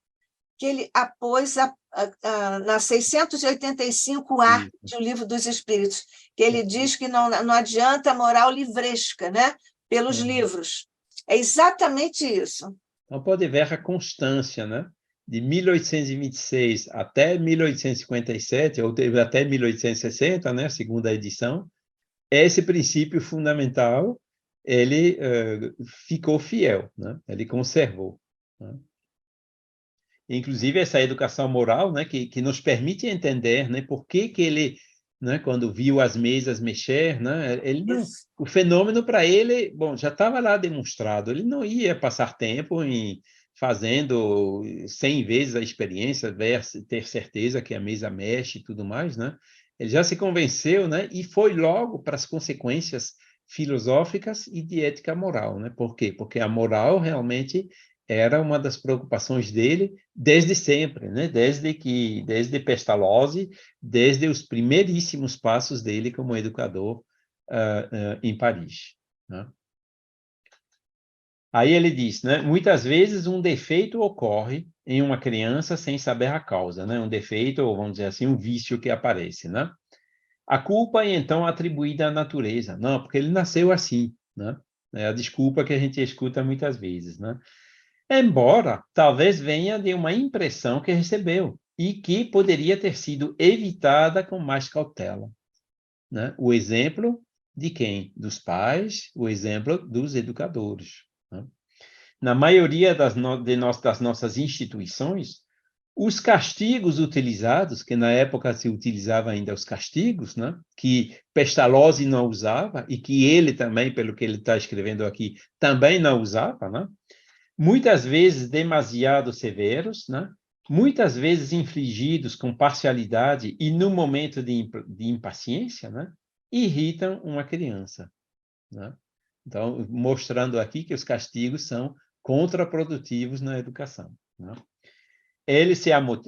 Speaker 1: que ele apôs na 685A de O Livro dos Espíritos, que ele diz que não adianta a moral livresca, né? Pelos livros. É exatamente isso.
Speaker 2: Então, pode ver a constância, né? De 1826 até 1857, ou até 1860, né? A segunda edição, esse princípio fundamental, ele ficou fiel, né? Ele conservou, né? Inclusive essa educação moral, né, que nos permite entender, né, por que ele, né, quando viu as mesas mexer, né, ele não, o fenômeno para ele, bom, já estava lá demonstrado, ele não ia passar tempo em fazendo 100 vezes a experiência, ter certeza que a mesa mexe e tudo mais, né? Ele já se convenceu, né, e foi logo para as consequências filosóficas e de ética moral, né? Por quê? Porque a moral realmente era uma das preocupações dele desde sempre, né? Desde Pestalozzi, desde os primeiríssimos passos dele como educador em Paris, né? Aí ele diz, né? Muitas vezes um defeito ocorre em uma criança sem saber a causa, né? Um defeito, ou vamos dizer assim, um vício que aparece, né? A culpa é então atribuída à natureza, não, porque ele nasceu assim, né? É a desculpa que a gente escuta muitas vezes, né? Embora talvez venha de uma impressão que recebeu e que poderia ter sido evitada com mais cautela, né? O exemplo de quem? Dos pais, o exemplo dos educadores, né? Na maioria das nossas instituições, os castigos utilizados, que na época se utilizava ainda os castigos, né? Que Pestalozzi não usava e que ele também, pelo que ele está escrevendo aqui, também não usava, né? Muitas vezes demasiado severos, né? Muitas vezes infligidos com parcialidade e no momento de impaciência, né? Irritam uma criança, né? Então, mostrando aqui que os castigos são contraprodutivos na educação, né?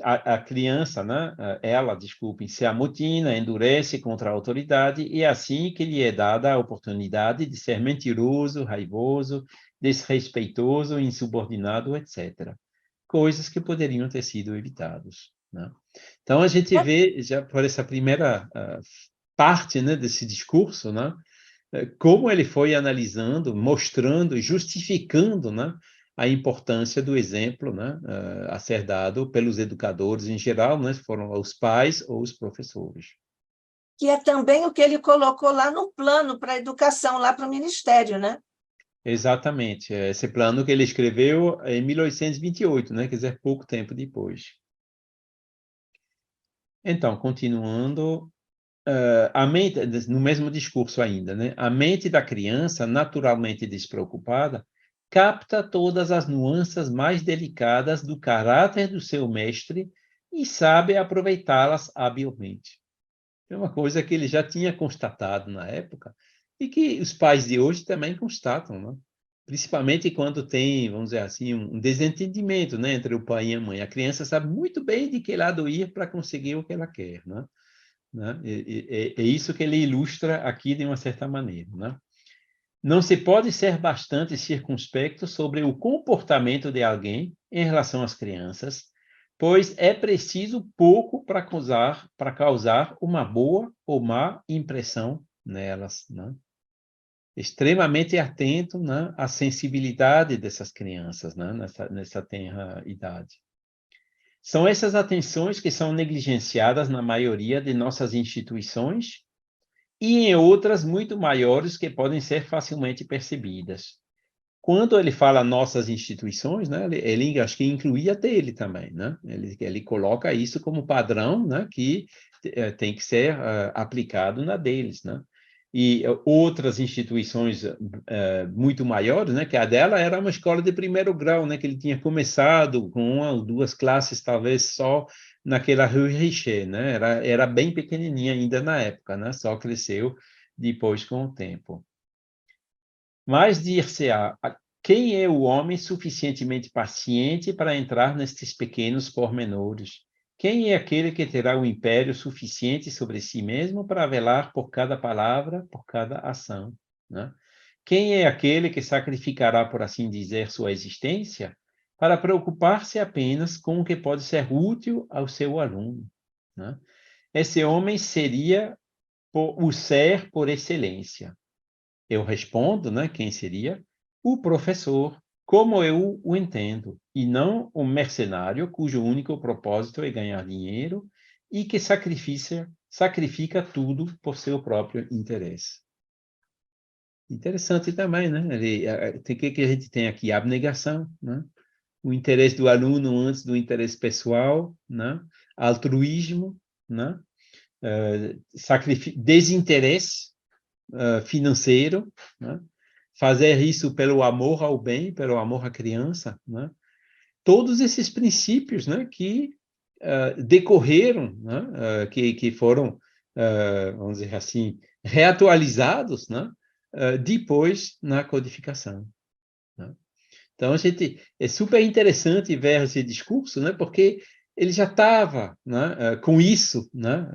Speaker 2: A criança, né? Ela, desculpem, se amotina, endurece contra a autoridade e é assim que lhe é dada a oportunidade de ser mentiroso, raivoso, desrespeitoso, insubordinado, etc. Coisas que poderiam ter sido evitadas, né? Então, a gente vê, já por essa primeira parte, né, desse discurso, né, como ele foi analisando, mostrando, justificando, né, a importância do exemplo, né, a ser dado pelos educadores em geral, né, foram os pais ou os professores.
Speaker 1: Que é também o que ele colocou lá no plano para a educação, lá para o Ministério, né?
Speaker 2: Exatamente, esse plano que ele escreveu em 1828, né, quer dizer, pouco tempo depois. Então, continuando, a mente, no mesmo discurso ainda, né, a mente da criança, naturalmente despreocupada, capta todas as nuances mais delicadas do caráter do seu mestre e sabe aproveitá-las habilmente. É uma coisa que ele já tinha constatado na época e que os pais de hoje também constatam, né? Principalmente quando tem, vamos dizer assim, um desentendimento, né, entre o pai e a mãe. A criança sabe muito bem de que lado ir para conseguir o que ela quer, né? É isso que ele ilustra aqui de uma certa maneira, né? Não se pode ser bastante circunspecto sobre o comportamento de alguém em relação às crianças, pois é preciso pouco para causar uma boa ou má impressão nelas, né? Extremamente atento, né, à sensibilidade dessas crianças, né, nessa tenra idade. São essas atenções que são negligenciadas na maioria de nossas instituições e em outras muito maiores que podem ser facilmente percebidas. Quando ele fala nossas instituições, né, ele acho que incluía até ele também, né? Ele coloca isso como padrão, né, que tem que ser aplicado na deles, né? E outras instituições muito maiores, né, que a dela era uma escola de primeiro grau, né, que ele tinha começado com uma ou duas classes, talvez só naquela Rue Richer, né? Era bem pequenininha ainda na época, né? Só cresceu depois com o tempo. Mas dir-se-á, quem é o homem suficientemente paciente para entrar nestes pequenos pormenores? Quem é aquele que terá o império suficiente sobre si mesmo para velar por cada palavra, por cada ação, né? Quem é aquele que sacrificará, por assim dizer, sua existência para preocupar-se apenas com o que pode ser útil ao seu aluno, né? Esse homem seria o ser por excelência. Eu respondo, né, quem seria? O professor, como eu o entendo, e não o mercenário cujo único propósito é ganhar dinheiro e que sacrifica tudo por seu próprio interesse. Interessante também, né? Que a gente tem aqui? Abnegação, né? O interesse do aluno antes do interesse pessoal, né? Altruísmo, né? Desinteresse financeiro, né? Fazer isso pelo amor ao bem, pelo amor à criança, né? Todos esses princípios, né, que decorreram, né, que foram, vamos dizer assim, reatualizados, né, depois na codificação, né? Então, é super interessante ver esse discurso, né, porque ele já estava, né, com isso, né,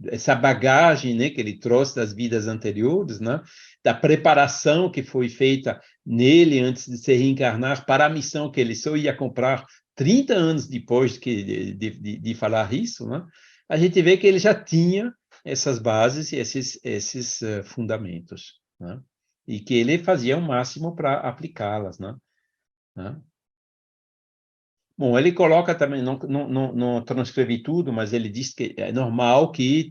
Speaker 2: essa bagagem, né, que ele trouxe das vidas anteriores, né, da preparação que foi feita nele antes de se reencarnar para a missão que ele só ia comprar 30 anos depois de falar isso, né, a gente vê que ele já tinha essas bases e esses fundamentos, né, e que ele fazia o máximo para aplicá-las, né. Bom, ele coloca também, não transcrevi tudo, mas ele diz que é normal que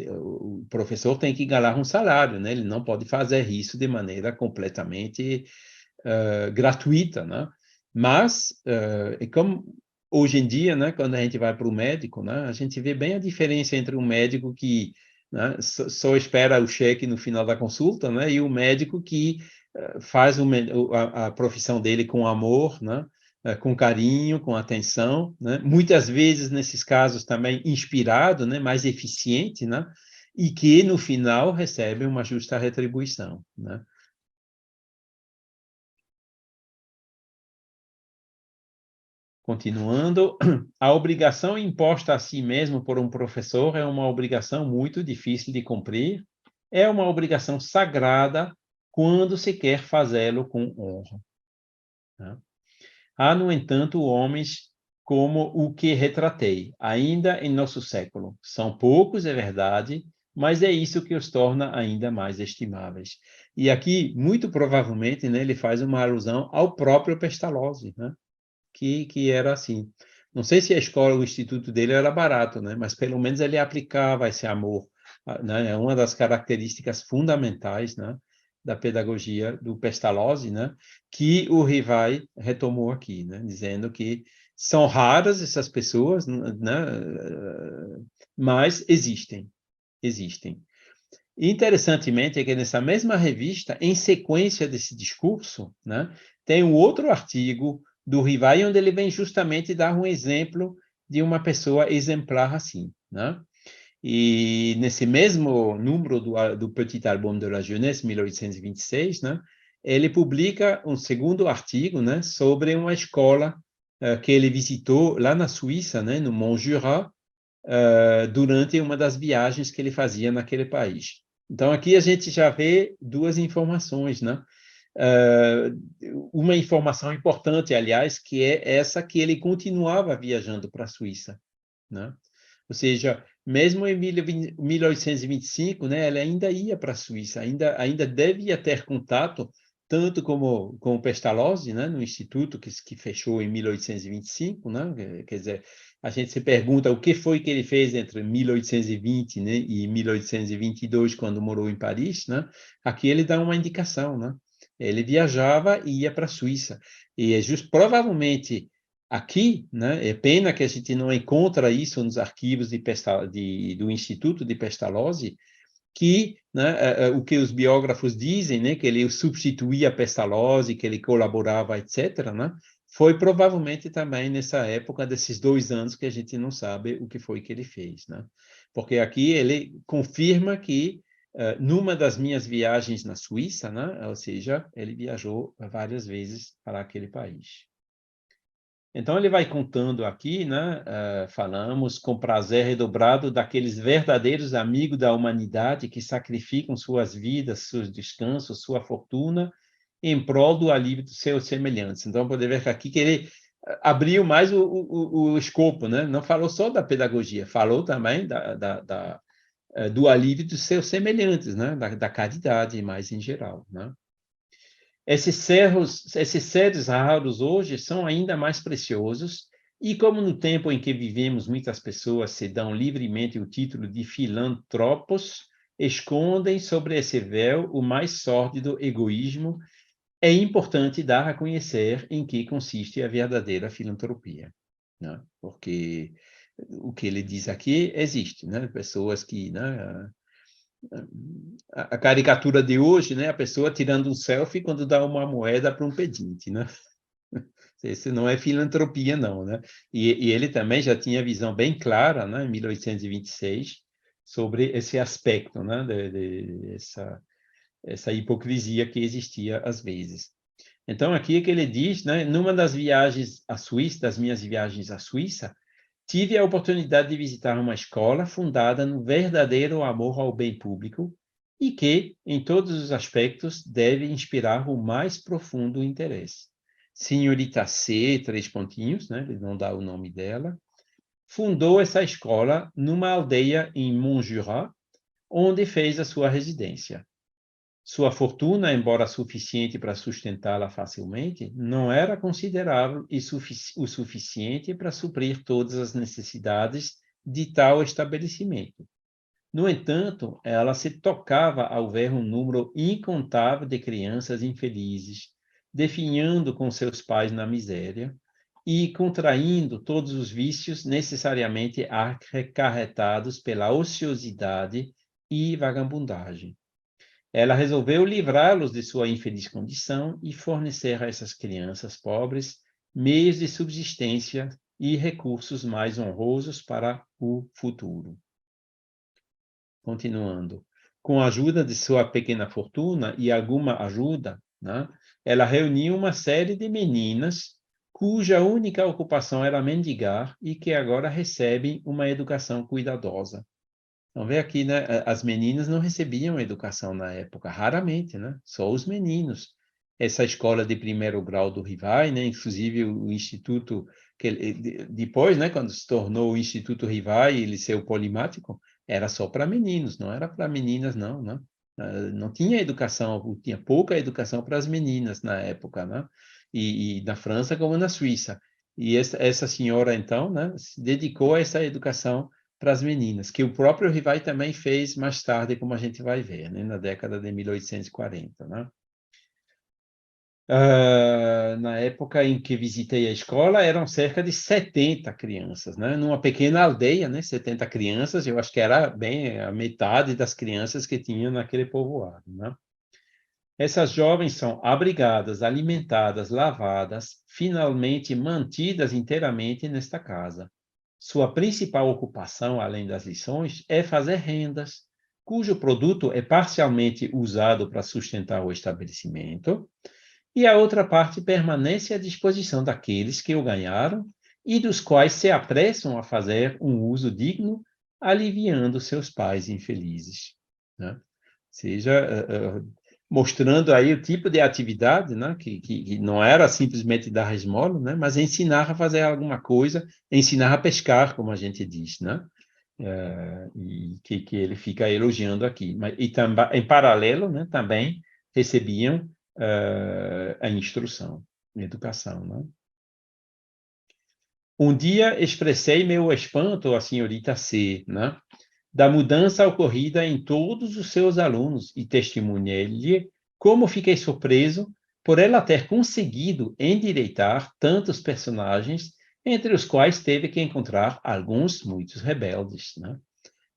Speaker 2: o professor tem que ganhar um salário, né? Ele não pode fazer isso de maneira completamente gratuita, né? Mas, é como hoje em dia, né, quando a gente vai para o médico, né, a gente vê bem a diferença entre um médico que, né, só espera o cheque no final da consulta, né, e o médico que faz a profissão dele com amor, né, com carinho, com atenção, né, muitas vezes, nesses casos, também inspirado, né, mais eficiente, né, e que, no final, recebe uma justa retribuição, né. Continuando, a obrigação imposta a si mesmo por um professor é uma obrigação muito difícil de cumprir, é uma obrigação sagrada quando se quer fazê-lo com honra, né? Há, no entanto, homens como o que retratei, ainda em nosso século. São poucos, é verdade, mas é isso que os torna ainda mais estimáveis. E aqui, muito provavelmente, né, ele faz uma alusão ao próprio Pestalozzi, né? Que era assim. Não sei se a escola, o instituto dele era barato, né? Mas pelo menos ele aplicava esse amor, né? É uma das características fundamentais, né, da pedagogia do Pestalozzi, né, que o Rivai retomou aqui, né, dizendo que são raras essas pessoas, né, mas existem. Interessantemente, é que nessa mesma revista, em sequência desse discurso, né, tem um outro artigo do Rivai, onde ele vem justamente dar um exemplo de uma pessoa exemplar assim, né? E nesse mesmo número do Petit Album de la Jeunesse, 1826, né, ele publica um segundo artigo, né, sobre uma escola que ele visitou lá na Suíça, né, no Montjurat, durante uma das viagens que ele fazia naquele país. Então, aqui a gente já vê duas informações, né? Uma informação importante, aliás, que é essa que ele continuava viajando para a Suíça, né? Ou seja, mesmo em 1825, né, ele ainda ia para a Suíça, ainda devia ter contato, tanto como com o Pestalozzi, né, no instituto que fechou em 1825, né, quer dizer, a gente se pergunta o que foi que ele fez entre 1820, né, e 1822, quando morou em Paris, né? Aqui ele dá uma indicação, né? Ele viajava e ia para a Suíça. E é provavelmente aqui, né, é pena que a gente não encontra isso nos arquivos do Instituto de Pestalozzi, que, né, o que os biógrafos dizem, né, que ele substituía Pestalozzi, que ele colaborava, etc., né, foi provavelmente também nessa época desses 2 anos que a gente não sabe o que foi que ele fez, né? Porque aqui ele confirma que numa das minhas viagens na Suíça, né, ou seja, ele viajou várias vezes para aquele país. Então, ele vai contando aqui, né? Falamos com prazer redobrado daqueles verdadeiros amigos da humanidade que sacrificam suas vidas, seus descansos, sua fortuna, em prol do alívio dos seus semelhantes. Então, pode ver que aqui que ele abriu mais o escopo, né? Não falou só da pedagogia, falou também do alívio dos seus semelhantes, né? Da caridade, mais em geral, né? Esses seres raros hoje são ainda mais preciosos, e como no tempo em que vivemos muitas pessoas se dão livremente o título de filantropos, escondem sobre esse véu o mais sórdido egoísmo, é importante dar a conhecer em que consiste a verdadeira filantropia, né? Porque o que ele diz aqui existe, né? Pessoas que, né, a caricatura de hoje, né? A pessoa tirando um selfie quando dá uma moeda para um pedinte, né? Isso não é filantropia, não, né? E ele também já tinha visão bem clara, né, em 1826, sobre esse aspecto, né, essa hipocrisia que existia às vezes. Então, aqui é que ele diz, né, numa das viagens à Suíça, das minhas viagens à Suíça, tive a oportunidade de visitar uma escola fundada no verdadeiro amor ao bem público e que, em todos os aspectos, deve inspirar o mais profundo interesse. Senhorita C, 3 pontinhos, né? Ele não dá o nome dela, fundou essa escola numa aldeia em Montjurat, onde fez a sua residência. Sua fortuna, embora suficiente para sustentá-la facilmente, não era considerável o suficiente para suprir todas as necessidades de tal estabelecimento. No entanto, ela se tocava ao ver um número incontável de crianças infelizes, definhando com seus pais na miséria e contraindo todos os vícios necessariamente acarretados pela ociosidade e vagabundagem. Ela resolveu livrá-los de sua infeliz condição e fornecer a essas crianças pobres meios de subsistência e recursos mais honrosos para o futuro. Continuando. Com a ajuda de sua pequena fortuna e alguma ajuda, né, ela reuniu uma série de meninas cuja única ocupação era mendigar e que agora recebem uma educação cuidadosa. Então, vê aqui, né? As meninas não recebiam educação na época, raramente, né? Só os meninos. Essa escola de primeiro grau do Rivai, né? Inclusive o instituto que depois, né? Quando se tornou o Instituto Rivai e Liceu Polimático, era só para meninos, não era para meninas, não, né? Não tinha educação, tinha pouca educação para as meninas na época, né? E na França como na Suíça. E essa senhora, então, né? Se dedicou a essa educação para as meninas, que o próprio Rivai também fez mais tarde, como a gente vai ver, né, na década de 1840. Né? Na época em que visitei a escola, eram cerca de 70 crianças, né? Numa pequena aldeia, né? 70 crianças, eu acho que era bem a metade das crianças que tinha naquele povoado, né? Essas jovens são abrigadas, alimentadas, lavadas, finalmente mantidas inteiramente nesta casa. Sua principal ocupação, além das lições, é fazer rendas, cujo produto é parcialmente usado para sustentar o estabelecimento, e a outra parte permanece à disposição daqueles que o ganharam e dos quais se apressam a fazer um uso digno, aliviando seus pais infelizes, né? Ou seja, mostrando aí o tipo de atividade, né, que não era simplesmente dar esmola, né, mas ensinar a fazer alguma coisa, ensinar a pescar, como a gente diz, né? E que ele fica elogiando aqui. E também, em paralelo, né, também recebiam a instrução, a educação, né? Um dia expressei meu espanto à senhorita C, né, da mudança ocorrida em todos os seus alunos e testemunhei-lhe como fiquei surpreso por ela ter conseguido endireitar tantos personagens, entre os quais teve que encontrar alguns muito rebeldes, né?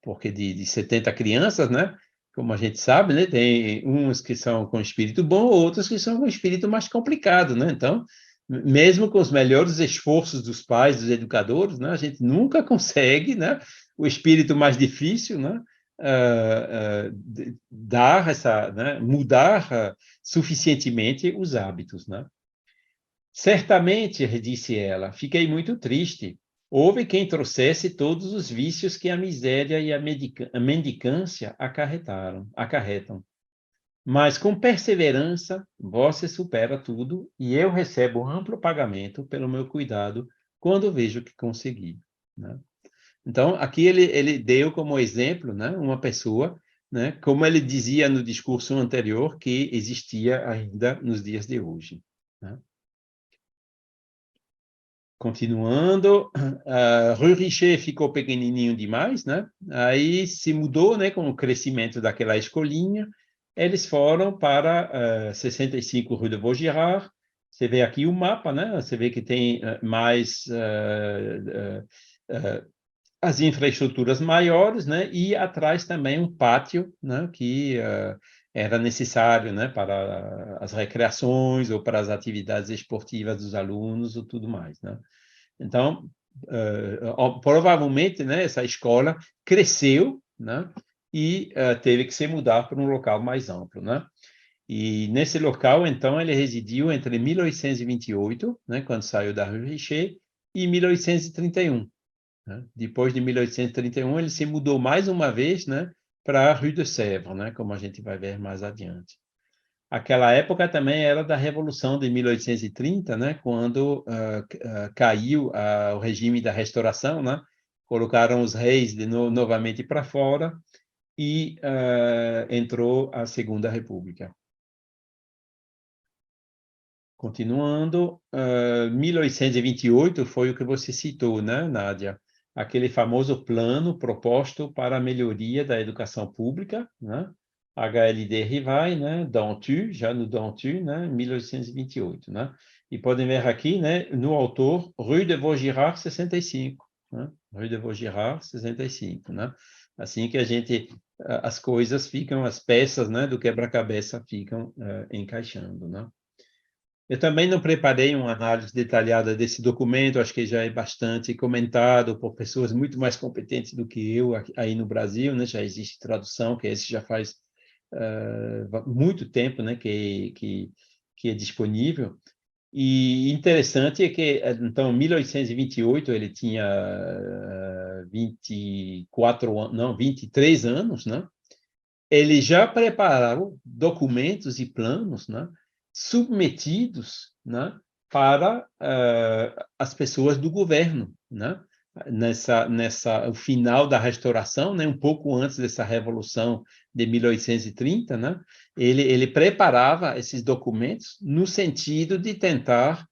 Speaker 2: Porque de 70 crianças, né? Como a gente sabe, né? Tem uns que são com espírito bom, outros que são com espírito mais complicado, né? Então, mesmo com os melhores esforços dos pais, dos educadores, né? A gente nunca consegue, né? O espírito mais difícil, né? Dar essa, né? Mudar suficientemente os hábitos, né? Certamente, disse ela, fiquei muito triste. Houve quem trouxesse todos os vícios que a miséria e a mendicância acarretam. Mas com perseverança, você supera tudo e eu recebo amplo pagamento pelo meu cuidado quando vejo que consegui, né? Então, aqui ele deu como exemplo, né, uma pessoa, né, como ele dizia no discurso anterior, que existia ainda nos dias de hoje, né? Continuando, Rue Richer ficou pequenininho demais, né? Aí se mudou, né, com o crescimento daquela escolinha. Eles foram para 65 Rue de Vaugirard. Você vê aqui o mapa, né? Você vê que tem mais as infraestruturas maiores, né? E atrás também um pátio, né? Que era necessário, né? Para as recreações ou para as atividades esportivas dos alunos ou tudo mais, né? Então, provavelmente, né? Essa escola cresceu, né? E teve que se mudar para um local mais amplo, né? E nesse local, então, ele residiu entre 1828, né? Quando saiu da Rue Richer, e 1831. Né? Depois de 1831, ele se mudou mais uma vez, né, para a Rue de Sèvres, né, como a gente vai ver mais adiante. Aquela época também era da Revolução de 1830, né, quando caiu o regime da Restauração, né, colocaram os reis novamente para fora e entrou a Segunda República. Continuando, 1828 foi o que você citou, né, Nádia? Aquele famoso plano proposto para a melhoria da educação pública, né? HLD Rivai, né? Dantu, já no Dantu, né? 1828, né? E podem ver aqui, né? No autor, Rue de Vaugirard, 65, né? Rue de Vaugirard, 65, né? Assim que a gente, as coisas ficam, as peças, né? Do quebra-cabeça ficam encaixando, né? Eu também não preparei uma análise detalhada desse documento, acho que já é bastante comentado por pessoas muito mais competentes do que eu aí no Brasil, né? Já existe tradução, que esse já faz muito tempo, né? Que é disponível. E interessante é que, então, em 1828, ele tinha 24 anos, não, 23 anos, né? Ele já preparou documentos e planos, né, submetidos, né, para as pessoas do governo, né? O final da restauração, né, um pouco antes dessa revolução de 1830, né, ele preparava esses documentos no sentido de tentar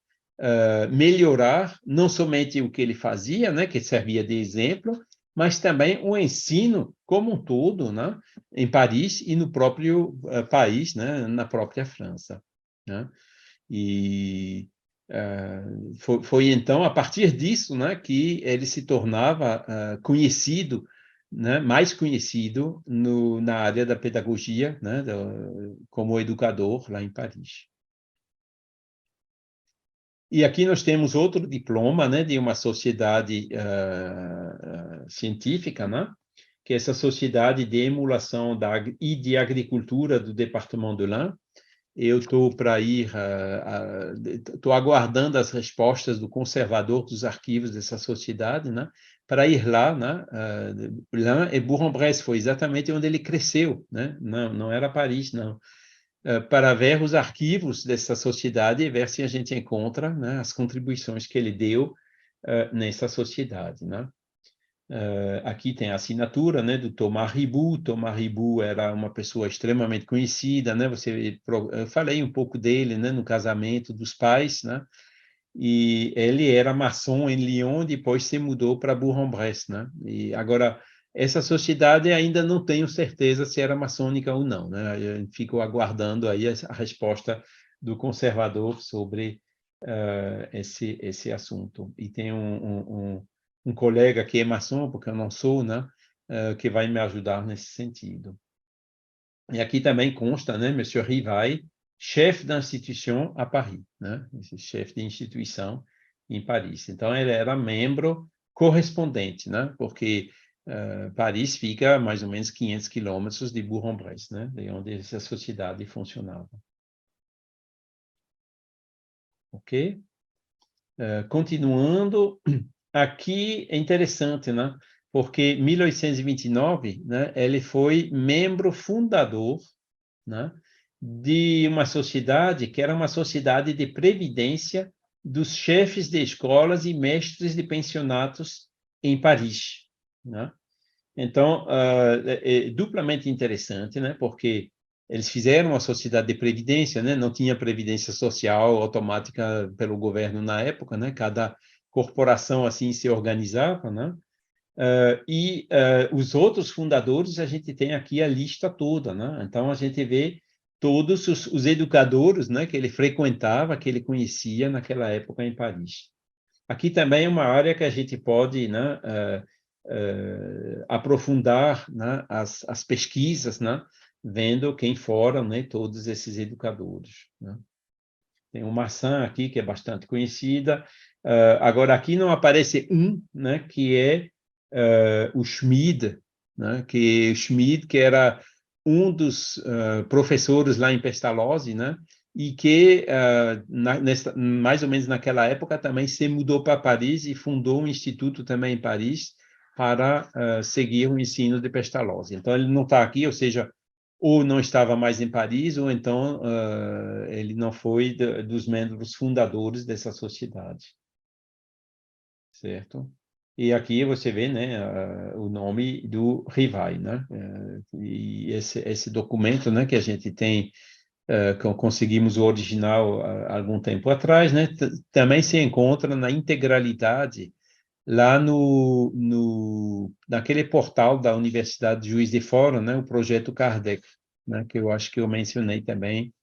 Speaker 2: melhorar não somente o que ele fazia, né, que servia de exemplo, mas também o ensino como um todo, né, em Paris e no próprio país, né, na própria França, né? E foi então, a partir disso, né, que ele se tornava conhecido, né, mais conhecido na área da pedagogia, né, como educador lá em Paris. E aqui nós temos outro diploma, né, de uma sociedade científica, né, que é essa sociedade de emulação e de agricultura do Departamento de l'Ain. Eu estou para ir, estou aguardando as respostas do conservador dos arquivos dessa sociedade, né, para ir lá, né, L'Ain e Bourg-en-Bresse, foi exatamente onde ele cresceu, né, não era Paris, não. Para ver os arquivos dessa sociedade e ver se a gente encontra, né, as contribuições que ele deu nessa sociedade, né. Aqui tem a assinatura, né, do Thomas Ribot. Thomas Ribot era uma pessoa extremamente conhecida, né, eu falei um pouco dele, né, no casamento dos pais, né, e ele era maçom em Lyon, depois se mudou para Bourg-en-Bresse, né, e agora essa sociedade ainda não tenho certeza se era maçônica ou não, né, eu fico aguardando aí a resposta do conservador sobre esse assunto. E tem um colega que é maçom, porque eu não sou, né, que vai me ajudar nesse sentido. E aqui também consta, né, Monsieur Rivail, chefe d'institution a Paris, né, esse chefe de instituição em Paris. Então, ele era membro correspondente, né, porque Paris fica a mais ou menos 500 quilômetros de Bourg-en-Bresse, né, de onde essa sociedade funcionava. Ok? Continuando, aqui é interessante, né? Porque em 1829, né, ele foi membro fundador, né, de uma sociedade que era uma sociedade de previdência dos chefes de escolas e mestres de pensionatos em Paris, né? Então, é duplamente interessante, né? Porque eles fizeram uma sociedade de previdência, né? Não tinha previdência social automática pelo governo na época, né? Cada corporação assim se organizava, né? Os outros fundadores, a gente tem aqui a lista toda, né? Então, a gente vê todos os educadores, né? Que ele frequentava, que ele conhecia naquela época em Paris. Aqui também é uma área que a gente pode, né, aprofundar, né, as pesquisas, né, vendo quem foram, né, todos esses educadores, né. Tem o Massin aqui, que é bastante conhecida. Agora, aqui não aparece né, que é o Schmid, né, que era um dos professores lá em Pestalozzi, né, e que, mais ou menos naquela época, também se mudou para Paris e fundou um instituto também em Paris para seguir o ensino de Pestalozzi. Então, ele não está aqui, ou seja, ou não estava mais em Paris, ou então ele não foi dos membros fundadores dessa sociedade. Certo? E aqui você vê, né, o nome do Rivail, né? E esse documento, né, que a gente tem, que conseguimos o original há algum tempo atrás, né, também se encontra na integralidade lá naquele portal da Universidade de Juiz de Fora, né, o projeto Kardec, né, que eu acho que eu mencionei também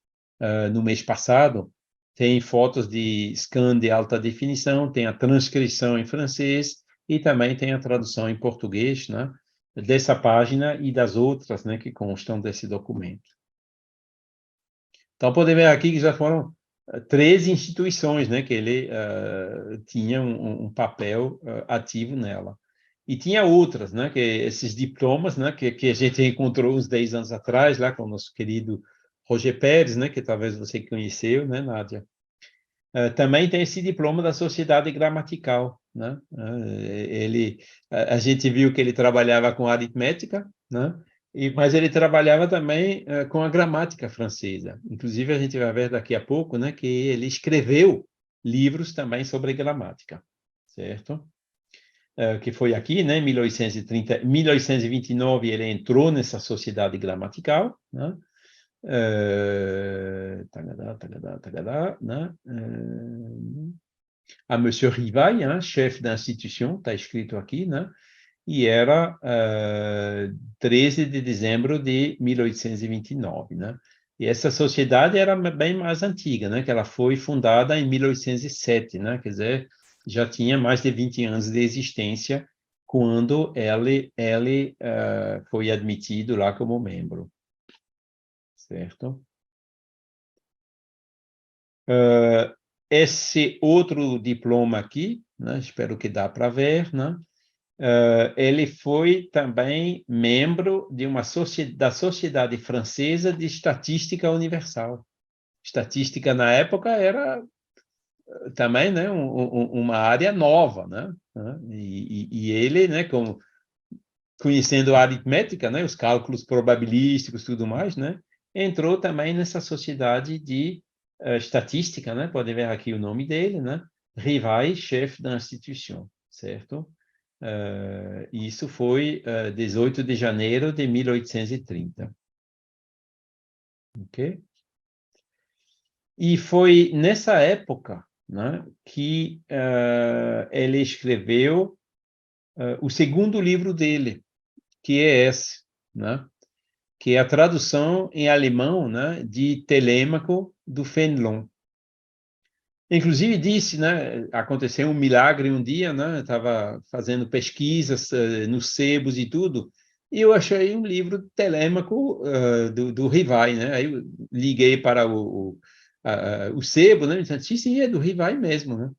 Speaker 2: no mês passado. Tem fotos de scan de alta definição, tem a transcrição em francês e também tem a tradução em português, né, dessa página e das outras, né, que constam desse documento. Então, pode ver aqui que já foram 13 instituições, né, que ele tinha um papel ativo nela. E tinha outras, né, que esses diplomas, né, que a gente encontrou uns 10 anos atrás, lá com o nosso querido Roger Pérez, né, que talvez você conheceu, né, Nádia? Também tem esse diploma da Sociedade Gramatical, né? A gente viu que ele trabalhava com aritmética, né? Mas ele trabalhava também com a gramática francesa. Inclusive, a gente vai ver daqui a pouco, né, que ele escreveu livros também sobre gramática, certo? Que foi aqui, né, em 1829, ele entrou nessa sociedade gramatical, né? Né? A Monsieur Rivail, hein, chefe d'institution, está escrito aqui, né? E era 13 de dezembro de 1829, né? E essa sociedade era bem mais antiga, né? Que ela foi fundada em 1807, né? Quer dizer, já tinha mais de 20 anos de existência quando ele foi admitido lá como membro, certo? Esse outro diploma aqui, né? Espero que dá para ver, né? Ele foi também membro de da Sociedade Francesa de Estatística Universal. Estatística na época era também, né, uma área nova, né? E ele, né, conhecendo a aritmética, né, os cálculos probabilísticos, tudo mais, né, entrou também nessa sociedade de estatística, né? Pode ver aqui o nome dele, né? Rivail, chefe da instituição, certo? Isso foi 18 de janeiro de 1830. Ok? E foi nessa época, né, que ele escreveu o segundo livro dele, que é esse, né, que é a tradução em alemão, né, de Telêmaco do Fénelon. Inclusive disse, né, aconteceu um milagre um dia, né, estava fazendo pesquisas nos sebos e tudo, e eu achei um livro de Telêmaco do Rivai, né, aí eu liguei para o sebo, né, disse, sim, é do Rivai mesmo, né,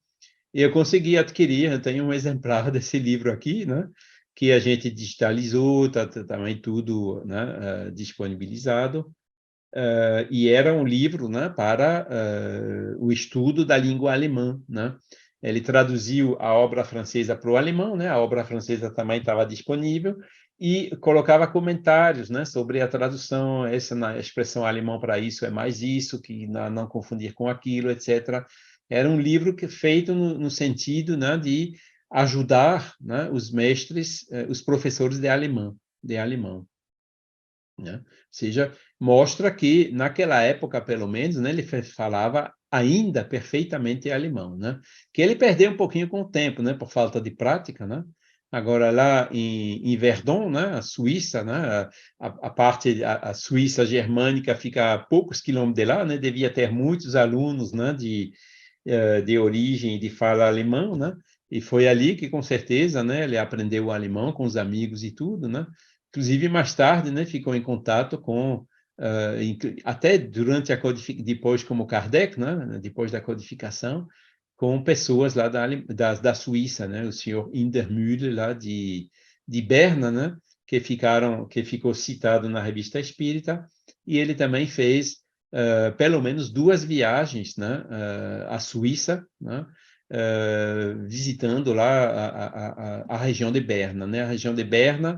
Speaker 2: e eu consegui adquirir, eu tenho um exemplar desse livro aqui, né, que a gente digitalizou, está também tudo, né, disponibilizado, e era um livro, né, para o estudo da língua alemã, né? Ele traduziu a obra francesa para o alemão, né? A obra francesa também estava disponível e colocava comentários, né, sobre a tradução, essa na expressão alemã para isso é mais isso, que não confundir com aquilo, etc. Era um livro feito no sentido, né, de ajudar, né, os mestres, os professores de alemão, né? Ou seja, mostra que naquela época, pelo menos, né, ele falava ainda perfeitamente alemão, né? Que ele perdeu um pouquinho com o tempo, né, por falta de prática, né? Agora lá em Verdun, né, a Suíça, né, a parte a Suíça germânica fica a poucos quilômetros de lá, né? Devia ter muitos alunos, né, de origem e de fala alemão, né? E foi ali que, com certeza, né, ele aprendeu o alemão com os amigos e tudo, né? Inclusive, mais tarde, né, ficou em contato com, até durante a codificação, depois como Kardec, né, depois da codificação, com pessoas lá da Suíça, né, o senhor Indermühle, lá de Berna, né, que ficou citado na Revista Espírita, e ele também fez pelo menos 2 viagens, né, à Suíça, né, visitando lá a região de Berna, né, a região de Berna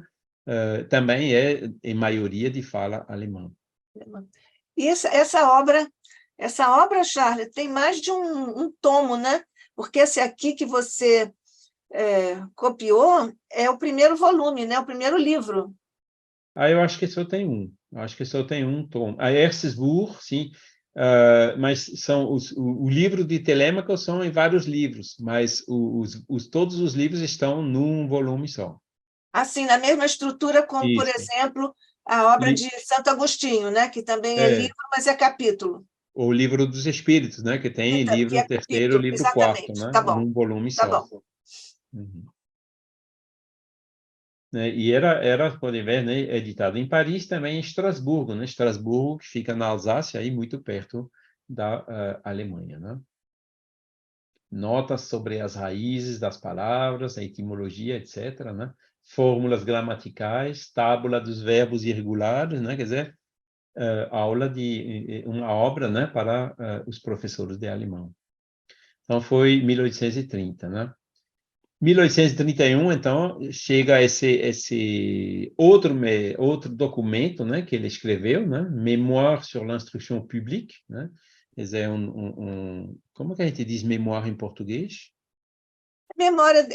Speaker 2: também é, em maioria, de fala alemã.
Speaker 1: E essa obra, Charles, tem mais de um tomo, né? Porque esse aqui que você copiou é o primeiro volume, né? O primeiro livro.
Speaker 2: Eu acho que só tem um. Acho que só tem um tom. A Erzsburg, sim, mas o livro de Telêmaco são em vários livros, mas todos os livros estão num volume só.
Speaker 1: Assim, na mesma estrutura como, por
Speaker 2: Isso.
Speaker 1: exemplo, a obra
Speaker 2: E,
Speaker 1: de Santo Agostinho, né? Que também é
Speaker 2: é,
Speaker 1: livro, mas é capítulo.
Speaker 2: o livro dos Espíritos, né? Que tem
Speaker 1: Que
Speaker 2: livro
Speaker 1: é
Speaker 2: terceiro,
Speaker 1: capítulo,
Speaker 2: livro quarto,
Speaker 1: exatamente.
Speaker 2: né?
Speaker 1: Tá bom,
Speaker 2: Num volume
Speaker 1: tá
Speaker 2: só.
Speaker 1: bom.
Speaker 2: Uhum. Né? E pode ver, né, editado em Paris, também em Estrasburgo, né? Estrasburgo, que fica na Alsácia, aí muito perto da Alemanha, né? Notas sobre as raízes das palavras, a etimologia, etc., né? Fórmulas gramaticais, tábula dos verbos irregulares, né? Quer dizer, aula de uma obra, né, para os professores de alemão. Então foi 1830, né? 1831, então, chega esse outro documento, né, que ele escreveu, né, Mémoire sur l'instruction publique, né, quer dizer, como que a gente diz mémoire em português?
Speaker 1: Memória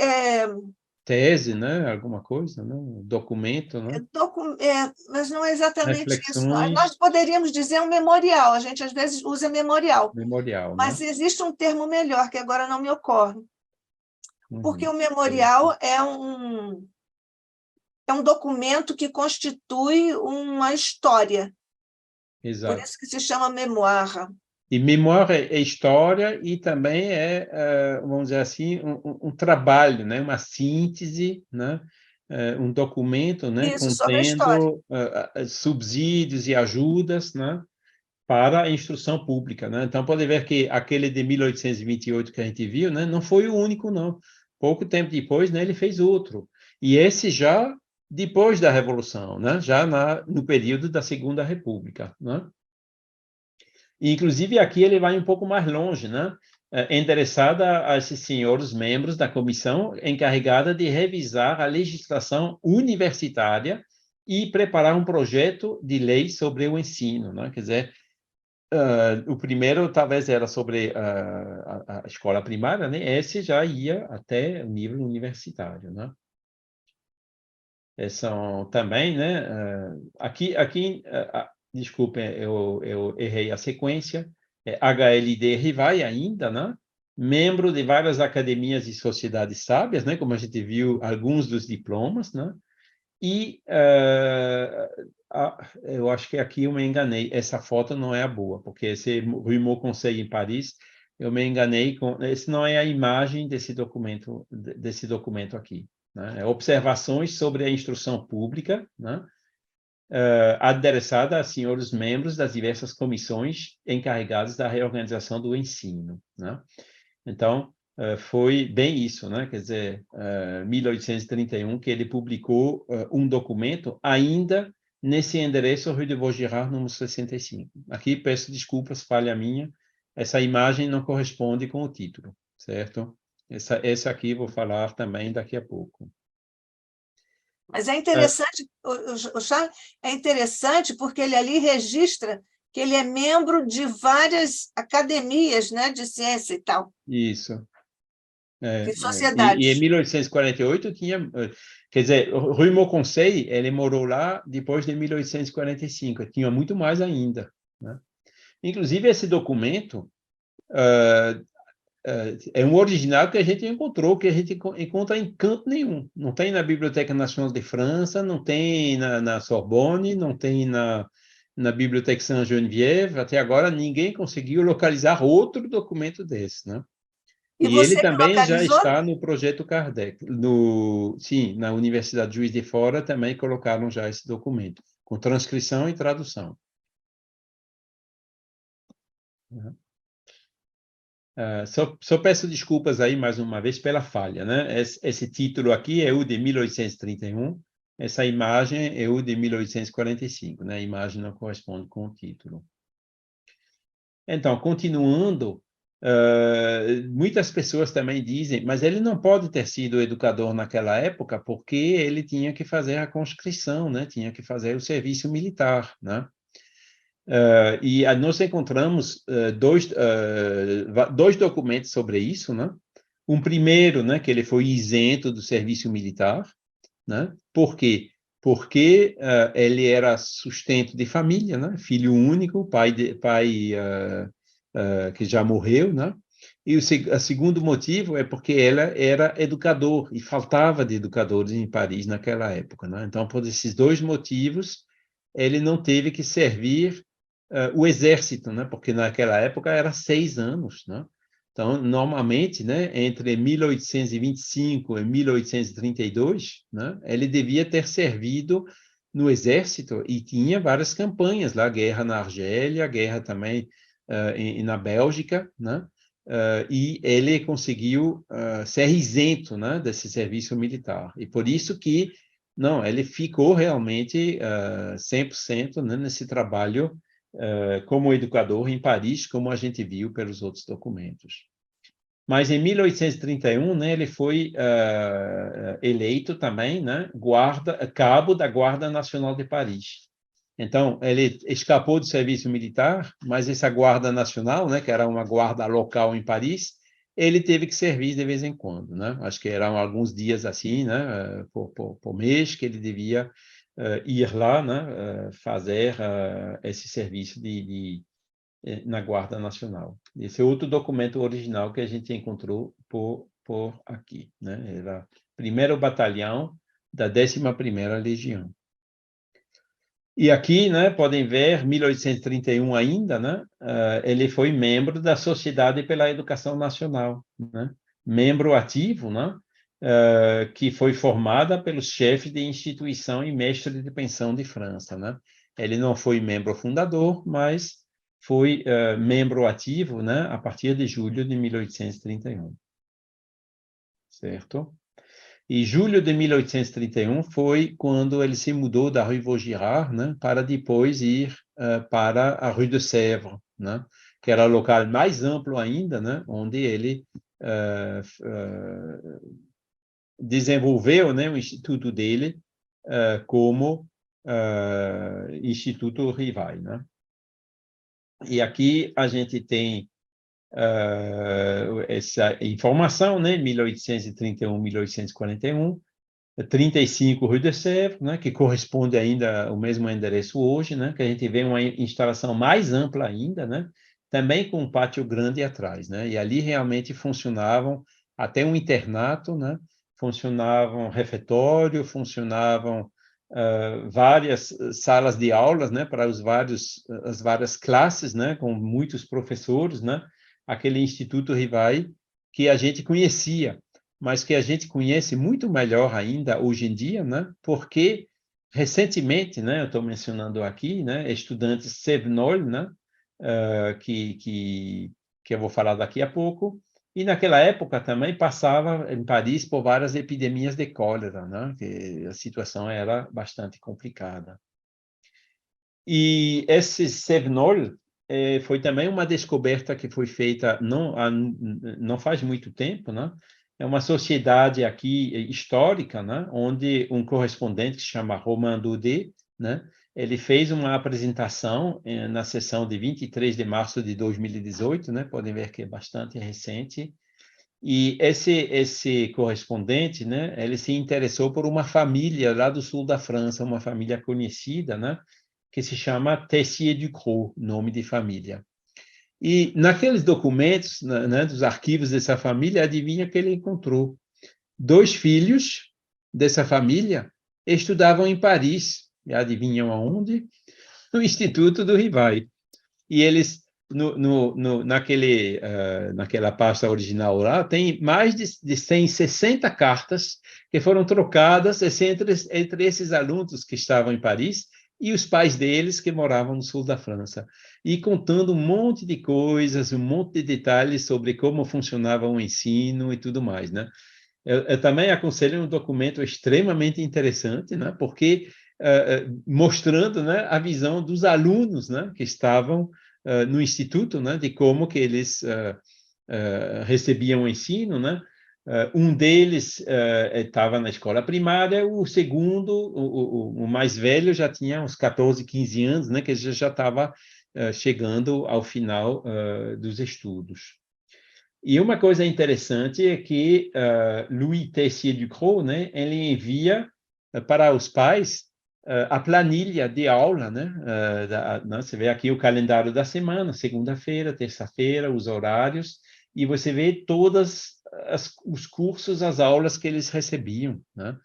Speaker 2: Tese, né, alguma coisa, né, documento, né,
Speaker 1: mas não é exatamente isso. Nós
Speaker 2: reflexões,
Speaker 1: poderíamos dizer um memorial, a gente às vezes usa memorial,
Speaker 2: memorial,
Speaker 1: mas
Speaker 2: né?
Speaker 1: existe um termo melhor, que agora não me ocorre, porque
Speaker 2: Uhum,
Speaker 1: o memorial é um documento que constitui uma história. Por
Speaker 2: exato.
Speaker 1: isso que se chama memoir.
Speaker 2: E memória é história e também vamos dizer assim, um trabalho, né? Uma síntese, né? Um documento, né?
Speaker 1: Isso, sobre a história.
Speaker 2: Contendo subsídios e ajudas, né? Para a instrução pública, né? Então, pode ver que aquele de 1828 que a gente viu, né? Não foi o único, não. Pouco tempo depois, né? Ele fez outro. E esse já depois da Revolução, né? Já no período da Segunda República, né? E, inclusive, aqui ele vai um pouco mais longe, né? Endereçada a esses senhores membros da comissão encarregada de revisar a legislação universitária e preparar um projeto de lei sobre o ensino, né? Quer dizer, o primeiro talvez era sobre a escola primária, né? Esse já ia até o nível universitário, né? São também, né? Aqui, desculpem, eu errei a sequência. HLD Rivai ainda, né? Membro de várias academias e sociedades sábias, né? Como a gente viu alguns dos diplomas, né? E eu acho que aqui eu me enganei. Essa foto não é a boa, porque esse Rue Mauconseil em Paris, eu me enganei com. Esse não é a imagem desse documento aqui, né? É observações sobre a instrução pública, né? Adereçada a senhores membros das diversas comissões encarregadas da reorganização do ensino, né? Então, foi bem isso, né? Quer dizer, 1831, que ele publicou um documento ainda nesse endereço, Rue de Vaugirard, número 65. Aqui, peço desculpas, falha minha, essa imagem não corresponde com o título, certo? Essa aqui vou falar também daqui a pouco.
Speaker 1: Mas é interessante, o Charles, é interessante porque ele ali registra que ele é membro de várias academias, né, de ciência e tal,
Speaker 2: Isso.
Speaker 1: de
Speaker 2: E em
Speaker 1: sociedades.
Speaker 2: 1848 tinha, quer dizer, Rui Mauconseil, ele morou lá depois de 1845, tinha muito mais ainda, né? Inclusive, esse documento é um original que a gente encontrou, que a gente encontra em canto nenhum. Não tem na Biblioteca Nacional de França, não tem na Sorbonne, não tem na Biblioteca Saint-Geneviève. Até agora, ninguém conseguiu localizar outro documento desse, né?
Speaker 1: E
Speaker 2: E ele
Speaker 1: você que
Speaker 2: também já
Speaker 1: localizou,
Speaker 2: está no projeto Kardec. Sim, na Universidade de Juiz de Fora também colocaram já esse documento, com transcrição e tradução. Só peço desculpas aí mais uma vez pela falha, né? Esse título aqui é o de 1831, essa imagem é o de 1845, né? A imagem não corresponde com o título. Então, continuando, muitas pessoas também dizem, mas ele não pode ter sido educador naquela época porque ele tinha que fazer a conscrição, né? Tinha que fazer o serviço militar, né? E nós encontramos dois documentos sobre isso, né? Um primeiro, né, que ele foi isento do serviço militar, né? Por quê? Porque ele era sustento de família, né? Filho único, pai que já morreu, né? E o segundo motivo é porque ela era educador e faltava de educadores em Paris naquela época, né? Então, por esses dois motivos, ele não teve que servir o exército, né? Porque naquela época era 6 anos, né? Então, normalmente, né, entre 1825 e 1832, né, ele devia ter servido no exército e tinha várias campanhas lá, guerra na Argélia, guerra também na Bélgica, né? E ele conseguiu ser isento, né, desse serviço militar. E por isso que, não, ele ficou realmente 100%, né, nesse trabalho como educador em Paris, como a gente viu pelos outros documentos. Mas em 1831, né, ele foi eleito também, né, cabo da Guarda Nacional de Paris. Então, ele escapou do serviço militar, mas essa Guarda Nacional, né, que era uma guarda local em Paris, ele teve que servir de vez em quando, né? Acho que eram alguns dias assim, né, por mês, que ele devia ir lá, né, fazer esse serviço na Guarda Nacional. Esse é outro documento original que a gente encontrou por aqui, né? Era 1º Batalhão da 11ª Legião. E aqui, né, podem ver, 1831 ainda, né, ele foi membro da Sociedade pela Educação Nacional, né, membro ativo, né, que foi formada pelos chefes de instituição e mestres de pensão de França, né. Ele não foi membro fundador, mas foi membro ativo, né, a partir de julho de 1831, certo? E julho de 1831 foi quando ele se mudou da Rue Vaugirard, né, para depois ir para a Rue de Sèvres, né, que era o local mais amplo ainda, né, onde ele desenvolveu, né, o instituto dele como Instituto Rivai, né? E aqui a gente tem essa informação, né, 1831, 1841, 35 Rue de Sèvres, né, que corresponde ainda ao mesmo endereço hoje, né, que a gente vê uma instalação mais ampla ainda, né, também com um pátio grande atrás, né, e ali realmente funcionavam até um internato, né, funcionavam refeitório, funcionavam várias salas de aulas, né, para as várias classes, né, com muitos professores, né, aquele Instituto Rivai que a gente conhecia, mas que a gente conhece muito melhor ainda hoje em dia, né? Porque recentemente, né, eu estou mencionando aqui, né, estudantes Sevenol, né, que eu vou falar daqui a pouco, e naquela época também passava em Paris por várias epidemias de cólera, né, que a situação era bastante complicada. E esse Sevenol foi também uma descoberta que foi feita não faz muito tempo, né? É uma sociedade aqui histórica, né? Onde um correspondente que se chama Romain Daudet, né? Ele fez uma apresentação na sessão de 23 de março de 2018, né? Podem ver que é bastante recente. E esse correspondente, né? Ele se interessou por uma família lá do sul da França, uma família conhecida, né? Que se chama Tessier-Ducrot, nome de família. E naqueles documentos, né, dos arquivos dessa família, adivinha que ele encontrou? 2 filhos dessa família estudavam em Paris. E adivinham aonde? No Instituto do Rivai. E eles, naquela pasta original lá, tem mais de 160 cartas que foram trocadas entre esses alunos que estavam em Paris e os pais deles que moravam no sul da França, e contando um monte de coisas, um monte de detalhes sobre como funcionava o ensino e tudo mais, né? Eu também aconselho um documento extremamente interessante, né? Porque mostrando, né, a visão dos alunos, né, que estavam no instituto, né, de como que eles recebiam o ensino, né? Um deles estava na escola primária, o segundo, o mais velho, já tinha uns 14, 15 anos, né, que já estava chegando ao final dos estudos. E uma coisa interessante é que Louis Tessier-Ducrot, né, ele envia para os pais a planilha de aula, né, né? Você vê aqui o calendário da semana, segunda-feira, terça-feira, os horários, e você vê todos os cursos, as aulas que eles recebiam, né?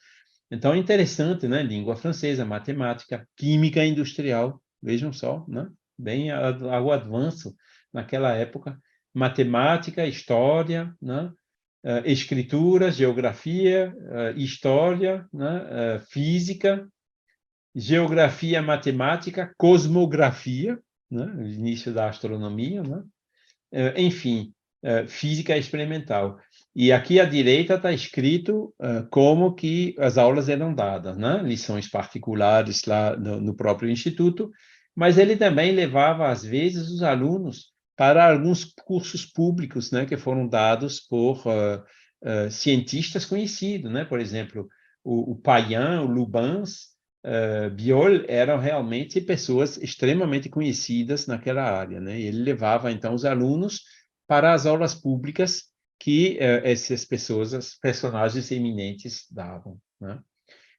Speaker 2: Então é interessante, né? Língua francesa, matemática, química industrial, vejam só, né? Bem ao avanço naquela época, matemática, história, né? Escritura, geografia, história, né? Física, geografia, matemática, cosmografia, né? O início da astronomia, né? Enfim, física experimental. E aqui à direita está escrito como que as aulas eram dadas, né? Lições particulares lá no próprio instituto, mas ele também levava, às vezes, os alunos para alguns cursos públicos, né? Que foram dados por cientistas conhecidos, né? Por exemplo, o Payen, o Lubins, Biol eram realmente pessoas extremamente conhecidas naquela área, né? E ele levava então os alunos para as aulas públicas que essas pessoas, os personagens eminentes davam, né?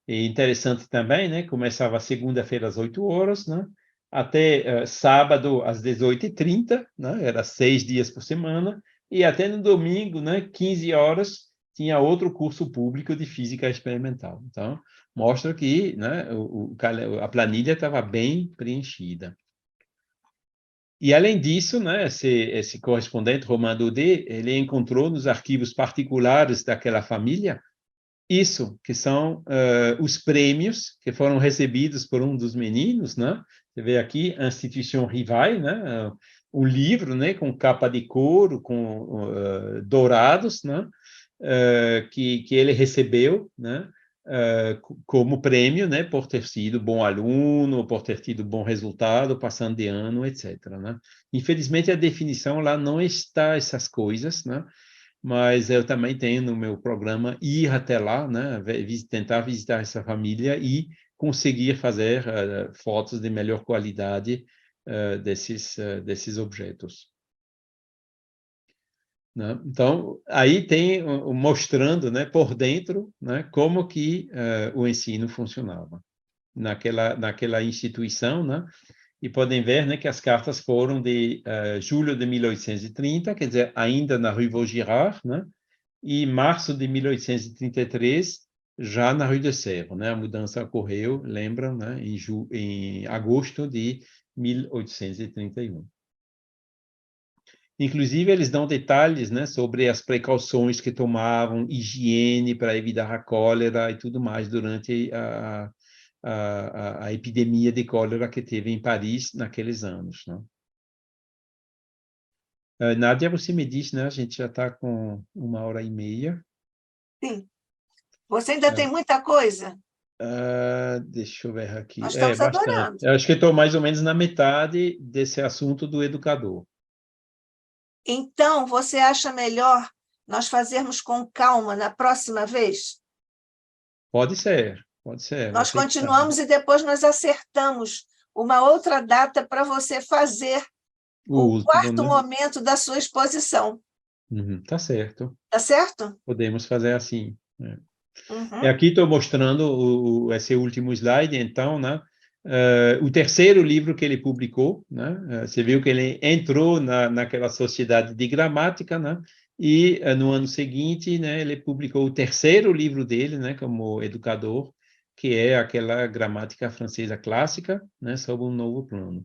Speaker 2: E interessante também, né? Começava segunda-feira às 8 horas, né? Até sábado às 18h30, né? Era 6 dias por semana, e até no domingo, né? 15 horas, tinha outro curso público de física experimental. Então, mostra que, né, a planilha estava bem preenchida. E, além disso, né, esse correspondente, Romain Daudet, ele encontrou nos arquivos particulares daquela família isso, que são os prêmios que foram recebidos por um dos meninos, né? Você vê aqui, Institution Rivail, né? Um livro, né, com capa de couro, com dourados, né? Que ele recebeu, né? Como prêmio, né, por ter sido bom aluno, por ter tido bom resultado, passando de ano, etc., né? Infelizmente, a definição lá não está essas coisas, né? Mas eu também tenho no meu programa ir até lá, né, tentar visitar essa família e conseguir fazer fotos de melhor qualidade desses objetos. Né? Então, aí tem mostrando, né, por dentro, né, como que o ensino funcionava naquela instituição, né? E podem ver, né, que as cartas foram de julho de 1830, quer dizer, ainda na Rue Vaugirard, né? E março de 1833, já na Rue de Sèvres, né? A mudança ocorreu, lembram, né? Em agosto de 1831. Inclusive, eles dão detalhes, né, sobre as precauções que tomavam, higiene para evitar a cólera e tudo mais durante a epidemia de cólera que teve em Paris naqueles anos, né? Nádia, você me disse, né? A gente já está com 1h30.
Speaker 1: Sim. Você ainda tem muita coisa?
Speaker 2: Deixa eu ver aqui.
Speaker 1: Nós estamos
Speaker 2: Bastante.
Speaker 1: adorando.
Speaker 2: Eu acho que estou mais ou menos na metade desse assunto do educador.
Speaker 1: Então, você acha melhor nós fazermos com calma na próxima vez?
Speaker 2: Pode ser, pode ser.
Speaker 1: Nós
Speaker 2: Você que sabe.
Speaker 1: continuamos e depois nós acertamos uma outra data para você fazer
Speaker 2: O
Speaker 1: o
Speaker 2: último,
Speaker 1: quarto
Speaker 2: né?
Speaker 1: momento da sua exposição.
Speaker 2: Tá certo.
Speaker 1: Tá certo?
Speaker 2: Podemos fazer assim. E
Speaker 1: Uhum.
Speaker 2: aqui estou mostrando esse último slide, então, né? O terceiro livro que ele publicou, né? Você viu que ele entrou naquela sociedade de gramática, né? E no ano seguinte, né, ele publicou o terceiro livro dele, né, como educador, que é aquela gramática francesa clássica, né, sob um novo plano.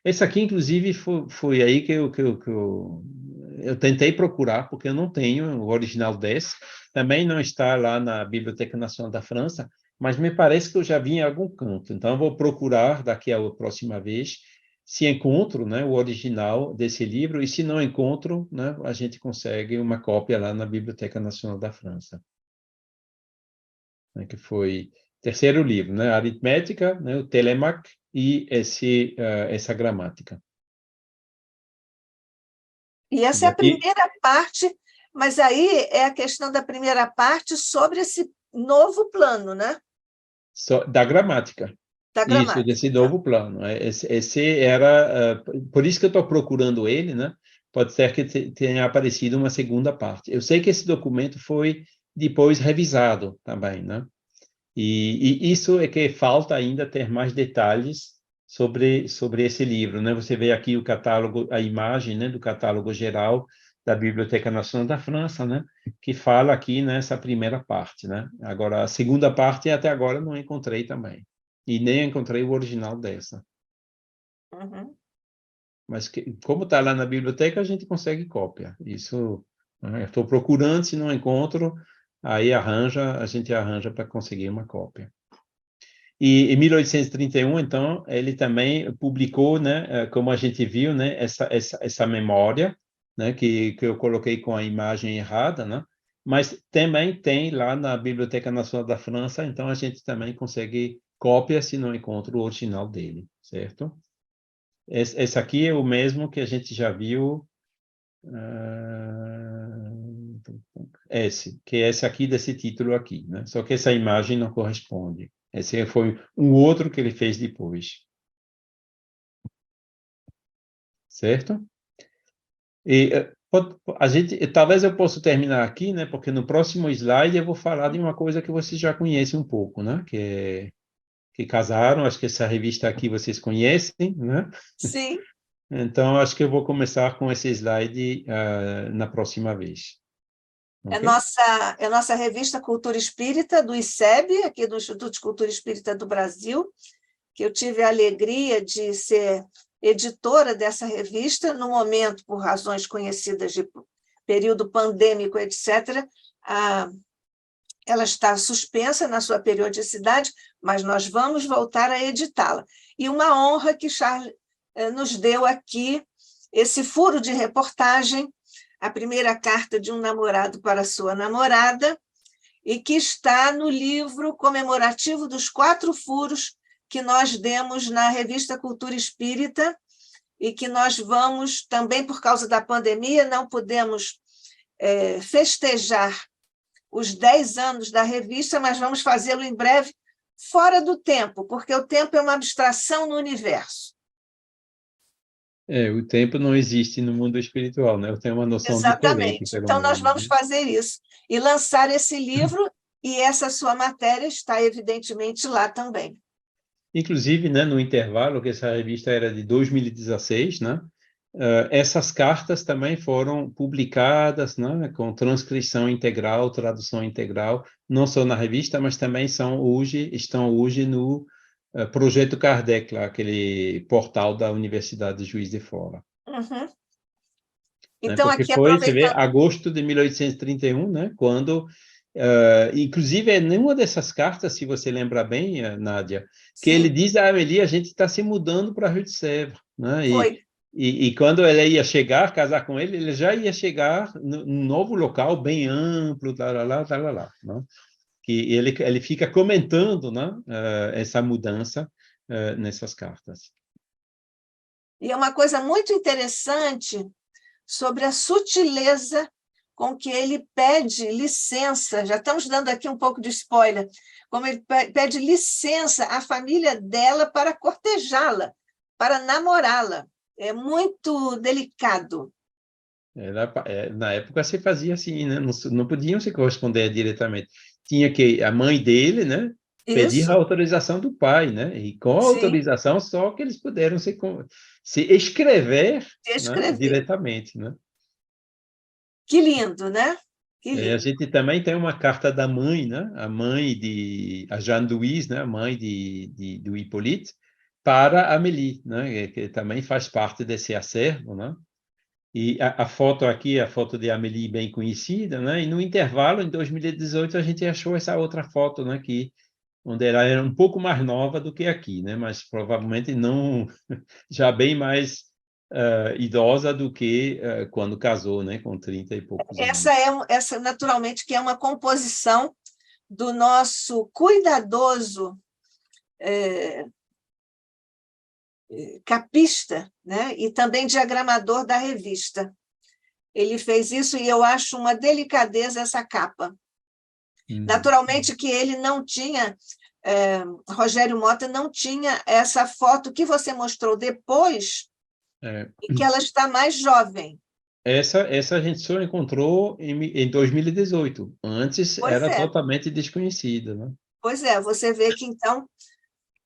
Speaker 2: Esse aqui, inclusive, foi aí que eu tentei procurar, porque eu não tenho o original desse. Também não está lá na Biblioteca Nacional da França, mas me parece que eu já vi em algum canto. Então, eu vou procurar daqui a próxima vez se encontro, né, o original desse livro, e se não encontro, né, a gente consegue uma cópia lá na Biblioteca Nacional da França, né, que foi o terceiro livro, né, a aritmética, né, o Telemaque e essa gramática.
Speaker 1: E essa
Speaker 2: E
Speaker 1: é a
Speaker 2: aqui,
Speaker 1: primeira parte, mas aí é a questão da primeira parte sobre esse novo plano, né?
Speaker 2: da gramática.
Speaker 1: Da
Speaker 2: Isso,
Speaker 1: gramática.
Speaker 2: desse
Speaker 1: Tá.
Speaker 2: novo plano. Esse era, por isso que eu estou procurando ele, né? Pode ser que tenha aparecido uma segunda parte. Eu sei que esse documento foi depois revisado também, né? E isso é que falta ainda ter mais detalhes sobre esse livro, né? Você vê aqui o catálogo, a imagem, né, do catálogo geral da Biblioteca Nacional da França, né? Que fala aqui nessa primeira parte, né? Agora, a segunda parte, até agora, não encontrei também. E nem encontrei o original dessa.
Speaker 1: Uhum.
Speaker 2: Mas como está lá na biblioteca, a gente consegue cópia. Isso, né? Eu estou procurando, se não encontro, aí a gente arranja para conseguir uma cópia. E em 1831, então, ele também publicou, né, como a gente viu, né, essa memória, né, que eu coloquei com a imagem errada, né, mas também tem lá na Biblioteca Nacional da França, então a gente também consegue cópia se não encontra o original dele, certo? Esse aqui é o mesmo que a gente já viu, que é esse aqui desse título aqui, né? Só que essa imagem não corresponde. Esse foi um outro que ele fez depois, certo? E a gente, talvez eu possa terminar aqui, né? Porque no próximo slide eu vou falar de uma coisa que vocês já conhecem um pouco, né? Que casaram. Acho que essa revista aqui vocês conhecem, né?
Speaker 1: Sim.
Speaker 2: Então acho que eu vou começar com esse slide na próxima vez. Ok?
Speaker 1: É nossa revista Cultura Espírita, do ICEB, aqui do Instituto de Cultura Espírita do Brasil, que eu tive a alegria de ser editora dessa revista, no momento, por razões conhecidas de período pandêmico, etc., ela está suspensa na sua periodicidade, mas nós vamos voltar a editá-la. E uma honra que Charles nos deu aqui esse furo de reportagem, a primeira carta de um namorado para sua namorada, e que está no livro comemorativo dos 4 furos que nós demos na revista Cultura Espírita, e que nós vamos, também por causa da pandemia, não pudemos festejar os 10 anos da revista, mas vamos fazê-lo em breve, fora do tempo, porque o tempo é uma abstração no universo.
Speaker 2: O tempo não existe no mundo espiritual, né? Eu tenho uma noção diferente,
Speaker 1: Exatamente.
Speaker 2: pelo
Speaker 1: Então, nós
Speaker 2: menos,
Speaker 1: vamos
Speaker 2: né?
Speaker 1: fazer isso e lançar esse livro, e essa sua matéria está, evidentemente, lá também.
Speaker 2: Inclusive, né, no intervalo, que essa revista era de 2016, né? Essas cartas também foram publicadas, né, com transcrição integral, tradução integral, não só na revista, mas também estão hoje no Projeto Kardec, lá, aquele portal da Universidade de Juiz de Fora.
Speaker 1: Uhum.
Speaker 2: Né?
Speaker 1: Então,
Speaker 2: Porque
Speaker 1: aqui,
Speaker 2: foi, você vê,
Speaker 1: aproveitando...
Speaker 2: agosto de 1831, né? Quando, inclusive, nenhuma dessas cartas, se você lembra bem, Nádia, que ele
Speaker 1: Sim,
Speaker 2: diz a Amélie, a gente está se mudando para Rio de Sèvres, né?
Speaker 1: foi.
Speaker 2: E quando ela ia chegar, casar com ele já ia chegar num novo local bem amplo, tal, né? Que ele fica comentando, né? Essa mudança nessas cartas.
Speaker 1: E é uma coisa muito interessante sobre a sutileza com que ele pede licença, já estamos dando aqui um pouco de spoiler, como ele pede licença à família dela para cortejá-la, para namorá-la. É muito delicado.
Speaker 2: Na época se fazia assim, né? Não podiam se corresponder diretamente. Tinha que a mãe dele, né? Pedir a
Speaker 1: Isso,
Speaker 2: autorização do pai, né? E com a
Speaker 1: sim,
Speaker 2: autorização só que eles puderam se escrever, né?
Speaker 1: escrever.
Speaker 2: Diretamente, né?
Speaker 1: Que lindo, né? Que
Speaker 2: A
Speaker 1: lindo.
Speaker 2: gente também tem uma carta da mãe, né? A Jeanne Louise, né? A mãe do Hippolyte, para a Amélie, né? Que também faz parte desse acervo, né? E a foto aqui, a foto de Amélie bem conhecida, né? E no intervalo, em 2018, a gente achou essa outra foto, né? Onde ela era um pouco mais nova do que aqui, né? Mas provavelmente não, já bem mais idosa do que quando casou, né? Com 30 e poucos anos.
Speaker 1: Essa naturalmente que é uma composição do nosso cuidadoso capista, né? E também diagramador da revista. Ele fez isso e eu acho uma delicadeza essa capa. Naturalmente que ele não tinha, Rogério Mota não tinha essa foto que você mostrou depois,
Speaker 2: É,
Speaker 1: em que ela está mais jovem.
Speaker 2: essa a gente só encontrou em 2018. Antes
Speaker 1: Pois
Speaker 2: era
Speaker 1: é,
Speaker 2: totalmente desconhecida, né?
Speaker 1: pois é. Você vê que, então,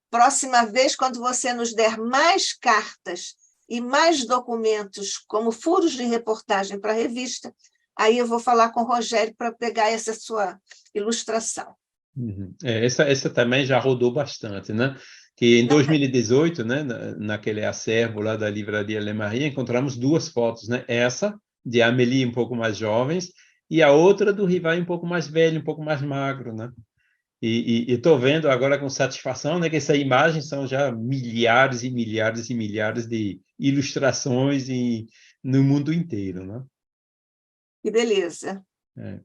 Speaker 1: próxima vez, quando você nos der mais cartas e mais documentos, como furos de reportagem para a revista, aí eu vou falar com o Rogério para pegar essa sua ilustração.
Speaker 2: Uhum. Essa também já rodou bastante, né? Que em 2018, né, naquele acervo lá da Livraria Le Marie, encontramos 2 fotos, né? Essa de Amélie um pouco mais jovens e a outra do Rivai um pouco mais velho, um pouco mais magro, né? E estou vendo agora com satisfação, né, que essa imagem são já milhares e milhares e milhares de ilustrações no mundo inteiro, né?
Speaker 1: Que beleza.
Speaker 2: É.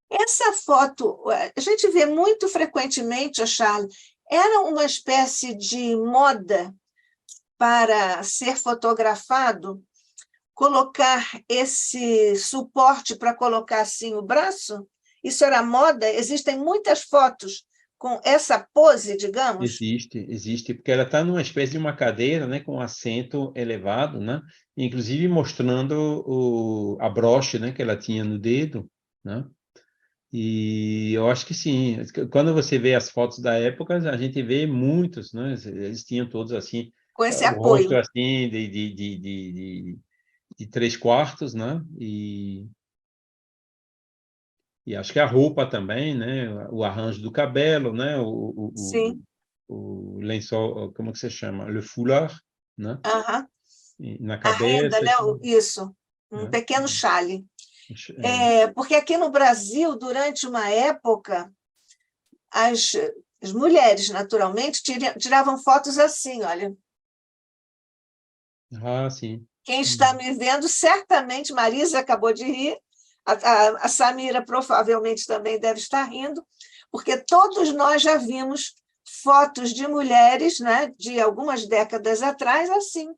Speaker 1: Essa foto, a gente vê muito frequentemente, Charles, era uma espécie de moda para ser fotografado, colocar esse suporte para colocar assim o braço? Isso era moda? Existem muitas fotos com essa pose, digamos?
Speaker 2: Existe, porque ela está numa espécie de uma cadeira, né, com assento elevado, né, inclusive mostrando a broche, né, que ela tinha no dedo, né, e eu acho que sim. Quando você vê as fotos da época, a gente vê muitos, né, eles tinham todos assim,
Speaker 1: Com esse
Speaker 2: o rosto
Speaker 1: apoio.
Speaker 2: assim de 3/4, né? E acho que a roupa também, né? O arranjo do cabelo, né?
Speaker 1: Sim.
Speaker 2: O lençol, como que se chama? Le foulard, né?
Speaker 1: Aham.
Speaker 2: Na
Speaker 1: A renda,
Speaker 2: cabeça,
Speaker 1: né? Isso. Um
Speaker 2: né?
Speaker 1: pequeno chale.
Speaker 2: É.
Speaker 1: Porque aqui no Brasil, durante uma época, as, as mulheres, naturalmente, tiravam fotos assim, olha.
Speaker 2: Ah, sim.
Speaker 1: Quem está me vendo, certamente, Marisa acabou de rir, a Samira provavelmente também deve estar rindo, porque todos nós já vimos fotos de mulheres, né, de algumas décadas atrás, assim.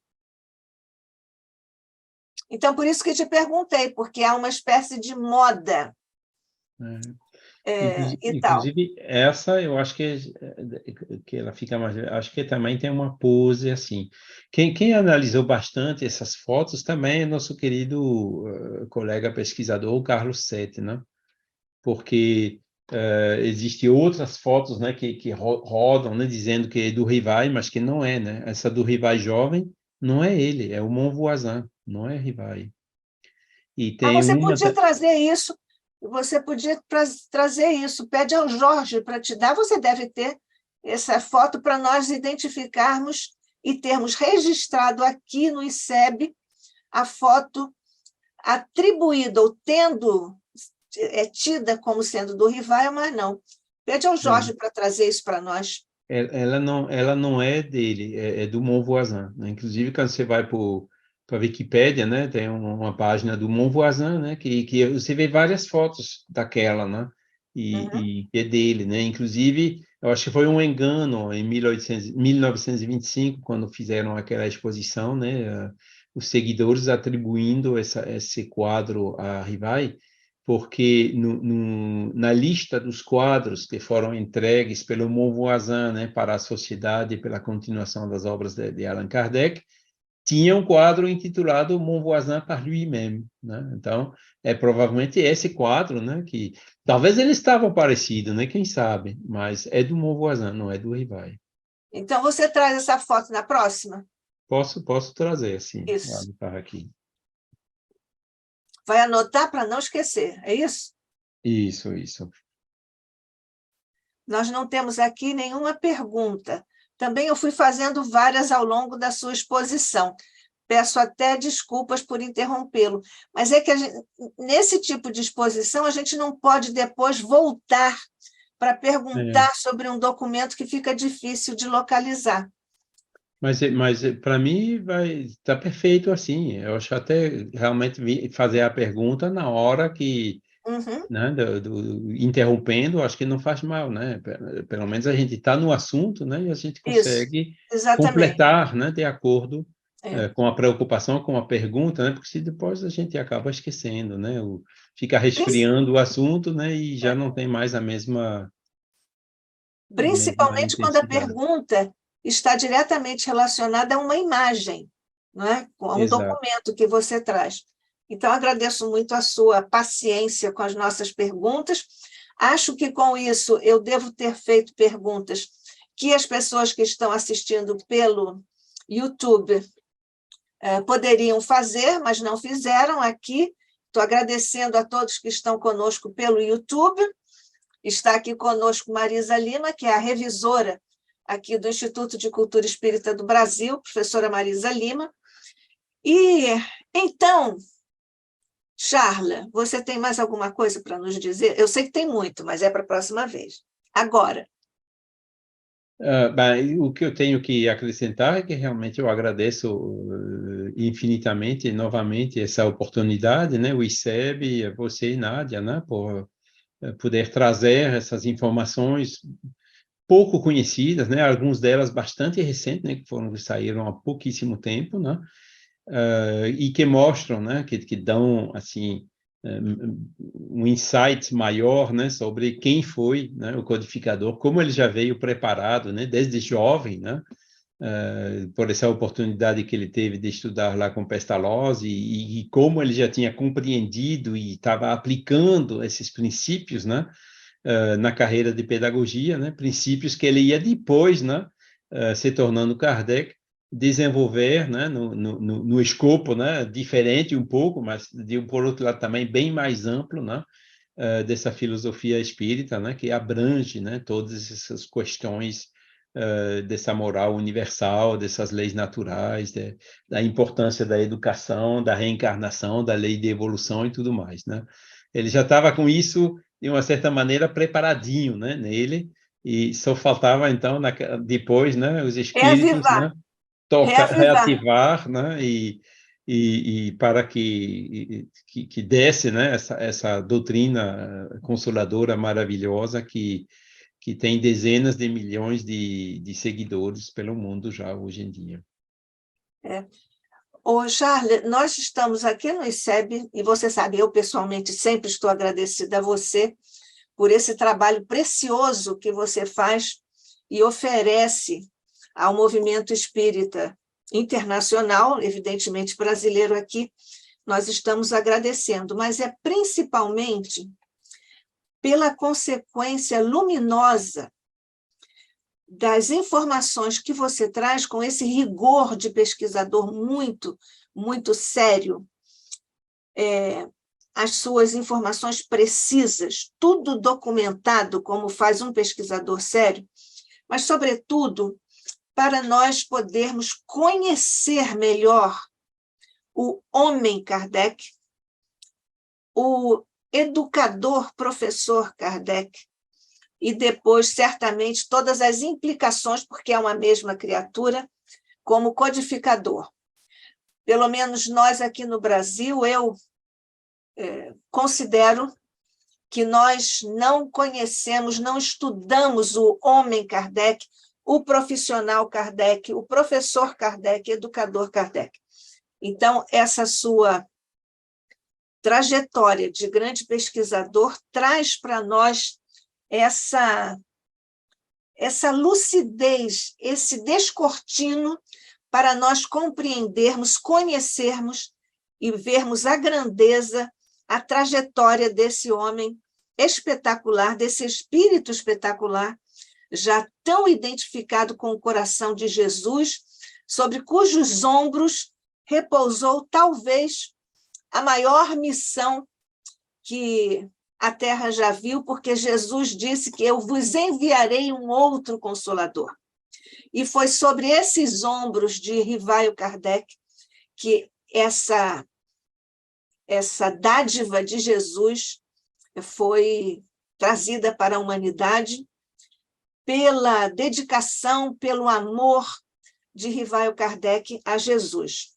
Speaker 1: Então, por isso que te perguntei, porque há uma espécie de moda e tal.
Speaker 2: Inclusive, essa eu acho que ela fica mais. Acho que também tem uma pose assim. Quem analisou bastante essas fotos também é nosso querido colega pesquisador, o Carlos Sete, né? Porque existem outras fotos, né, que rodam, né, dizendo que é do Rivai, mas que não é, né? Essa do Rivai jovem não é ele, é o Monvoisin, não é Rivai. E tem
Speaker 1: Você
Speaker 2: uma.
Speaker 1: podia trazer isso, trazer isso. Pede ao Jorge para te dar, você deve ter essa foto para nós identificarmos e termos registrado aqui no ICEB a foto atribuída ou tida como sendo do Rivaio, mas não. Pede ao Jorge para trazer isso para nós.
Speaker 2: Ela não é dele, é do Monvoisin, né? Inclusive, quando você vai para a Wikipédia, né, tem uma página do Monvoisin, né, que você vê várias fotos daquela, né,
Speaker 1: Uhum.
Speaker 2: e é dele, né. Inclusive, eu acho que foi um engano em 1925, quando fizeram aquela exposição, né, os seguidores atribuindo esse quadro a Rivai, porque na lista dos quadros que foram entregues pelo Monvoisin, né, para a sociedade pela continuação das obras de Allan Kardec, tinha um quadro intitulado Monvoisin par lui-même, né? Então, é provavelmente esse quadro, né, que talvez ele estava parecido, né, quem sabe, mas é do Monvoisin, não é do Rivai.
Speaker 1: Então, você traz essa foto na próxima?
Speaker 2: Posso trazer, sim, lá
Speaker 1: Isso.
Speaker 2: no carro aqui.
Speaker 1: Vai anotar para não esquecer, é isso?
Speaker 2: Isso.
Speaker 1: Nós não temos aqui nenhuma pergunta. Também eu fui fazendo várias ao longo da sua exposição. Peço até desculpas por interrompê-lo, mas é que nesse tipo de exposição a gente não pode depois voltar para
Speaker 2: É.
Speaker 1: perguntar sobre um documento que fica difícil de localizar.
Speaker 2: Mas para mim vai estar perfeito assim. Eu acho até realmente fazer a pergunta na hora que,
Speaker 1: Uhum,
Speaker 2: né, interrompendo, acho que não faz mal, né? Pelo menos a gente está no assunto, né? E a gente
Speaker 1: isso,
Speaker 2: consegue
Speaker 1: exatamente.
Speaker 2: completar, né, de acordo
Speaker 1: É.
Speaker 2: com a preocupação, com a pergunta, né? Porque se depois a gente acaba esquecendo, né? Fica
Speaker 1: Princi-
Speaker 2: resfriando o assunto, né? E já
Speaker 1: é.
Speaker 2: não tem mais a mesma
Speaker 1: Principalmente quando a
Speaker 2: intensidade.
Speaker 1: pergunta está diretamente relacionada a uma imagem, não é? A um
Speaker 2: Exato.
Speaker 1: documento que você traz. Então, agradeço muito a sua paciência com as nossas perguntas. Acho que com isso eu devo ter feito perguntas que as pessoas que estão assistindo pelo YouTube poderiam fazer, mas não fizeram aqui. Estou agradecendo a todos que estão conosco pelo YouTube. Está aqui conosco Marisa Lima, que é a revisora aqui do Instituto de Cultura Espírita do Brasil, professora Marisa Lima. E então, Charla, você tem mais alguma coisa para nos dizer? Eu sei que tem muito, mas é para a próxima vez. Agora.
Speaker 2: Bem, o que eu tenho que acrescentar é que realmente eu agradeço infinitamente, novamente, essa oportunidade, né, o ICEB, a você e Nádia, né, por poder trazer essas informações pouco conhecidas, né, algumas delas bastante recentes, né, que saíram há pouquíssimo tempo, né, e que mostram, né, que dão, assim, um insight maior, né, sobre quem foi, né, o codificador, como ele já veio preparado, né, desde jovem, né, por essa oportunidade que ele teve de estudar lá com Pestalozzi e como ele já tinha compreendido e estava aplicando esses princípios, né, na carreira de pedagogia, né, princípios que ele ia depois, né, se tornando Kardec, desenvolver, né, no escopo, né, diferente um pouco, mas por outro lado também bem mais amplo, né, dessa filosofia espírita, né, que abrange, né, todas essas questões dessa moral universal, dessas leis naturais, da importância da educação, da reencarnação, da lei de evolução e tudo mais, né? Ele já estava com isso, de uma certa maneira, preparadinho, né, nele, e só faltava, então, depois, né, os espíritos,
Speaker 1: Reavivar,
Speaker 2: né,
Speaker 1: reavivar.
Speaker 2: reativar, né, e para que desse, né, essa doutrina consoladora maravilhosa que tem dezenas de milhões de seguidores pelo mundo já hoje em dia.
Speaker 1: Ô, Charles, nós estamos aqui no ICEB, e você sabe, eu pessoalmente sempre estou agradecida a você por esse trabalho precioso que você faz e oferece ao movimento espírita internacional, evidentemente brasileiro aqui, nós estamos agradecendo, mas é principalmente pela consequência luminosa das informações que você traz com esse rigor de pesquisador muito, muito sério, as suas informações precisas, tudo documentado, como faz um pesquisador sério, mas, sobretudo, para nós podermos conhecer melhor o homem Kardec, o educador professor Kardec, e depois, certamente, todas as implicações, porque é uma mesma criatura, como codificador. Pelo menos nós aqui no Brasil, eu considero que nós não conhecemos, não estudamos o homem Kardec, o profissional Kardec, o professor Kardec, educador Kardec. Então, essa sua trajetória de grande pesquisador traz para nós essa lucidez, esse descortino para nós compreendermos, conhecermos e vermos a grandeza, a trajetória desse homem espetacular, desse espírito espetacular, já tão identificado com o coração de Jesus, sobre cujos ombros repousou talvez a maior missão que a terra já viu, porque Jesus disse que eu vos enviarei um outro Consolador. E foi sobre esses ombros de Rivaio Kardec que essa dádiva de Jesus foi trazida para a humanidade pela dedicação, pelo amor de Rivaio Kardec a Jesus.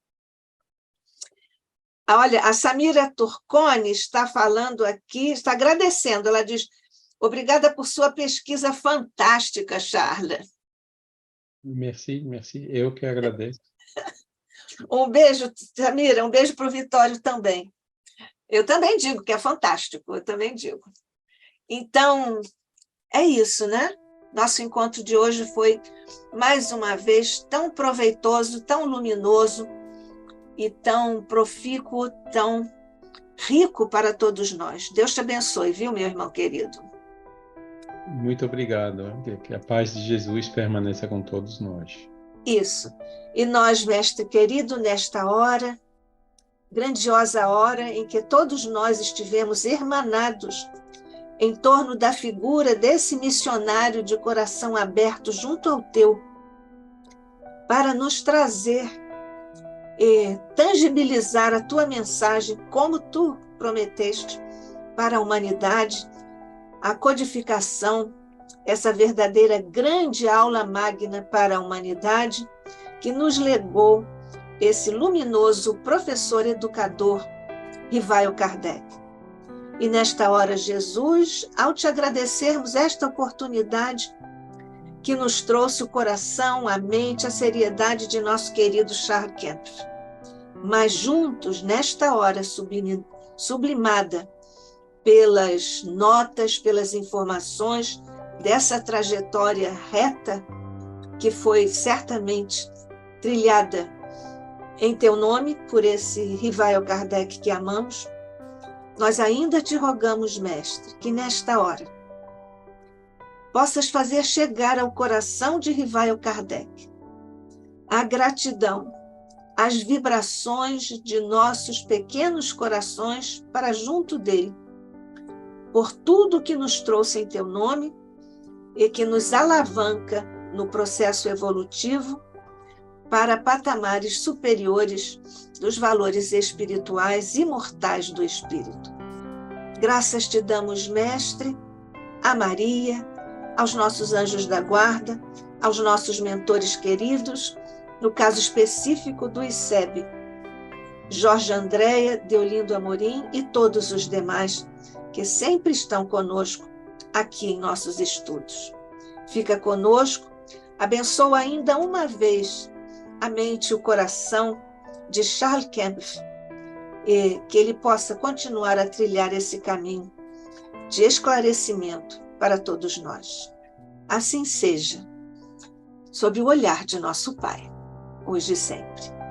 Speaker 1: Olha, a Samira Turconi está falando aqui, está agradecendo. Ela diz: obrigada por sua pesquisa fantástica, Charla.
Speaker 2: Merci. Eu que agradeço.
Speaker 1: Um beijo, Samira, um beijo para o Vitório também. Eu também digo que é fantástico, eu também digo. Então, é isso, né? Nosso encontro de hoje foi, mais uma vez, tão proveitoso, tão luminoso, e tão profícuo, tão rico para todos nós. Deus te abençoe, viu, meu irmão querido?
Speaker 2: Muito obrigado. Que a paz de Jesus permaneça com todos nós.
Speaker 1: Isso. E nós, mestre querido, nesta hora, grandiosa hora em que todos nós estivemos irmanados em torno da figura desse missionário de coração aberto junto ao teu, para nos trazer tangibilizar a tua mensagem, como tu prometeste, para a humanidade, a codificação, essa verdadeira grande aula magna para a humanidade, que nos legou esse luminoso professor educador, Rivaio Kardec. E nesta hora, Jesus, ao te agradecermos esta oportunidade que nos trouxe o coração, a mente, a seriedade de nosso querido Charles Kempf, mas juntos, nesta hora sublimada pelas notas, pelas informações dessa trajetória reta que foi certamente trilhada em teu nome, por esse Rivaio Kardec que amamos, nós ainda te rogamos, mestre, que nesta hora possas fazer chegar ao coração de Rivaio Kardec a gratidão, as vibrações de nossos pequenos corações para junto dele, por tudo que nos trouxe em teu nome e que nos alavanca no processo evolutivo para patamares superiores dos valores espirituais imortais do Espírito. Graças te damos, Mestre, a Maria, aos nossos anjos da guarda, aos nossos mentores queridos, no caso específico do ICEB, Jorge Andréia, Deolindo Amorim e todos os demais que sempre estão conosco aqui em nossos estudos. Fica conosco, abençoa ainda uma vez a mente e o coração de Charles Kempf e que ele possa continuar a trilhar esse caminho de esclarecimento para todos nós. Assim seja, sob o olhar de nosso Pai, hoje e sempre.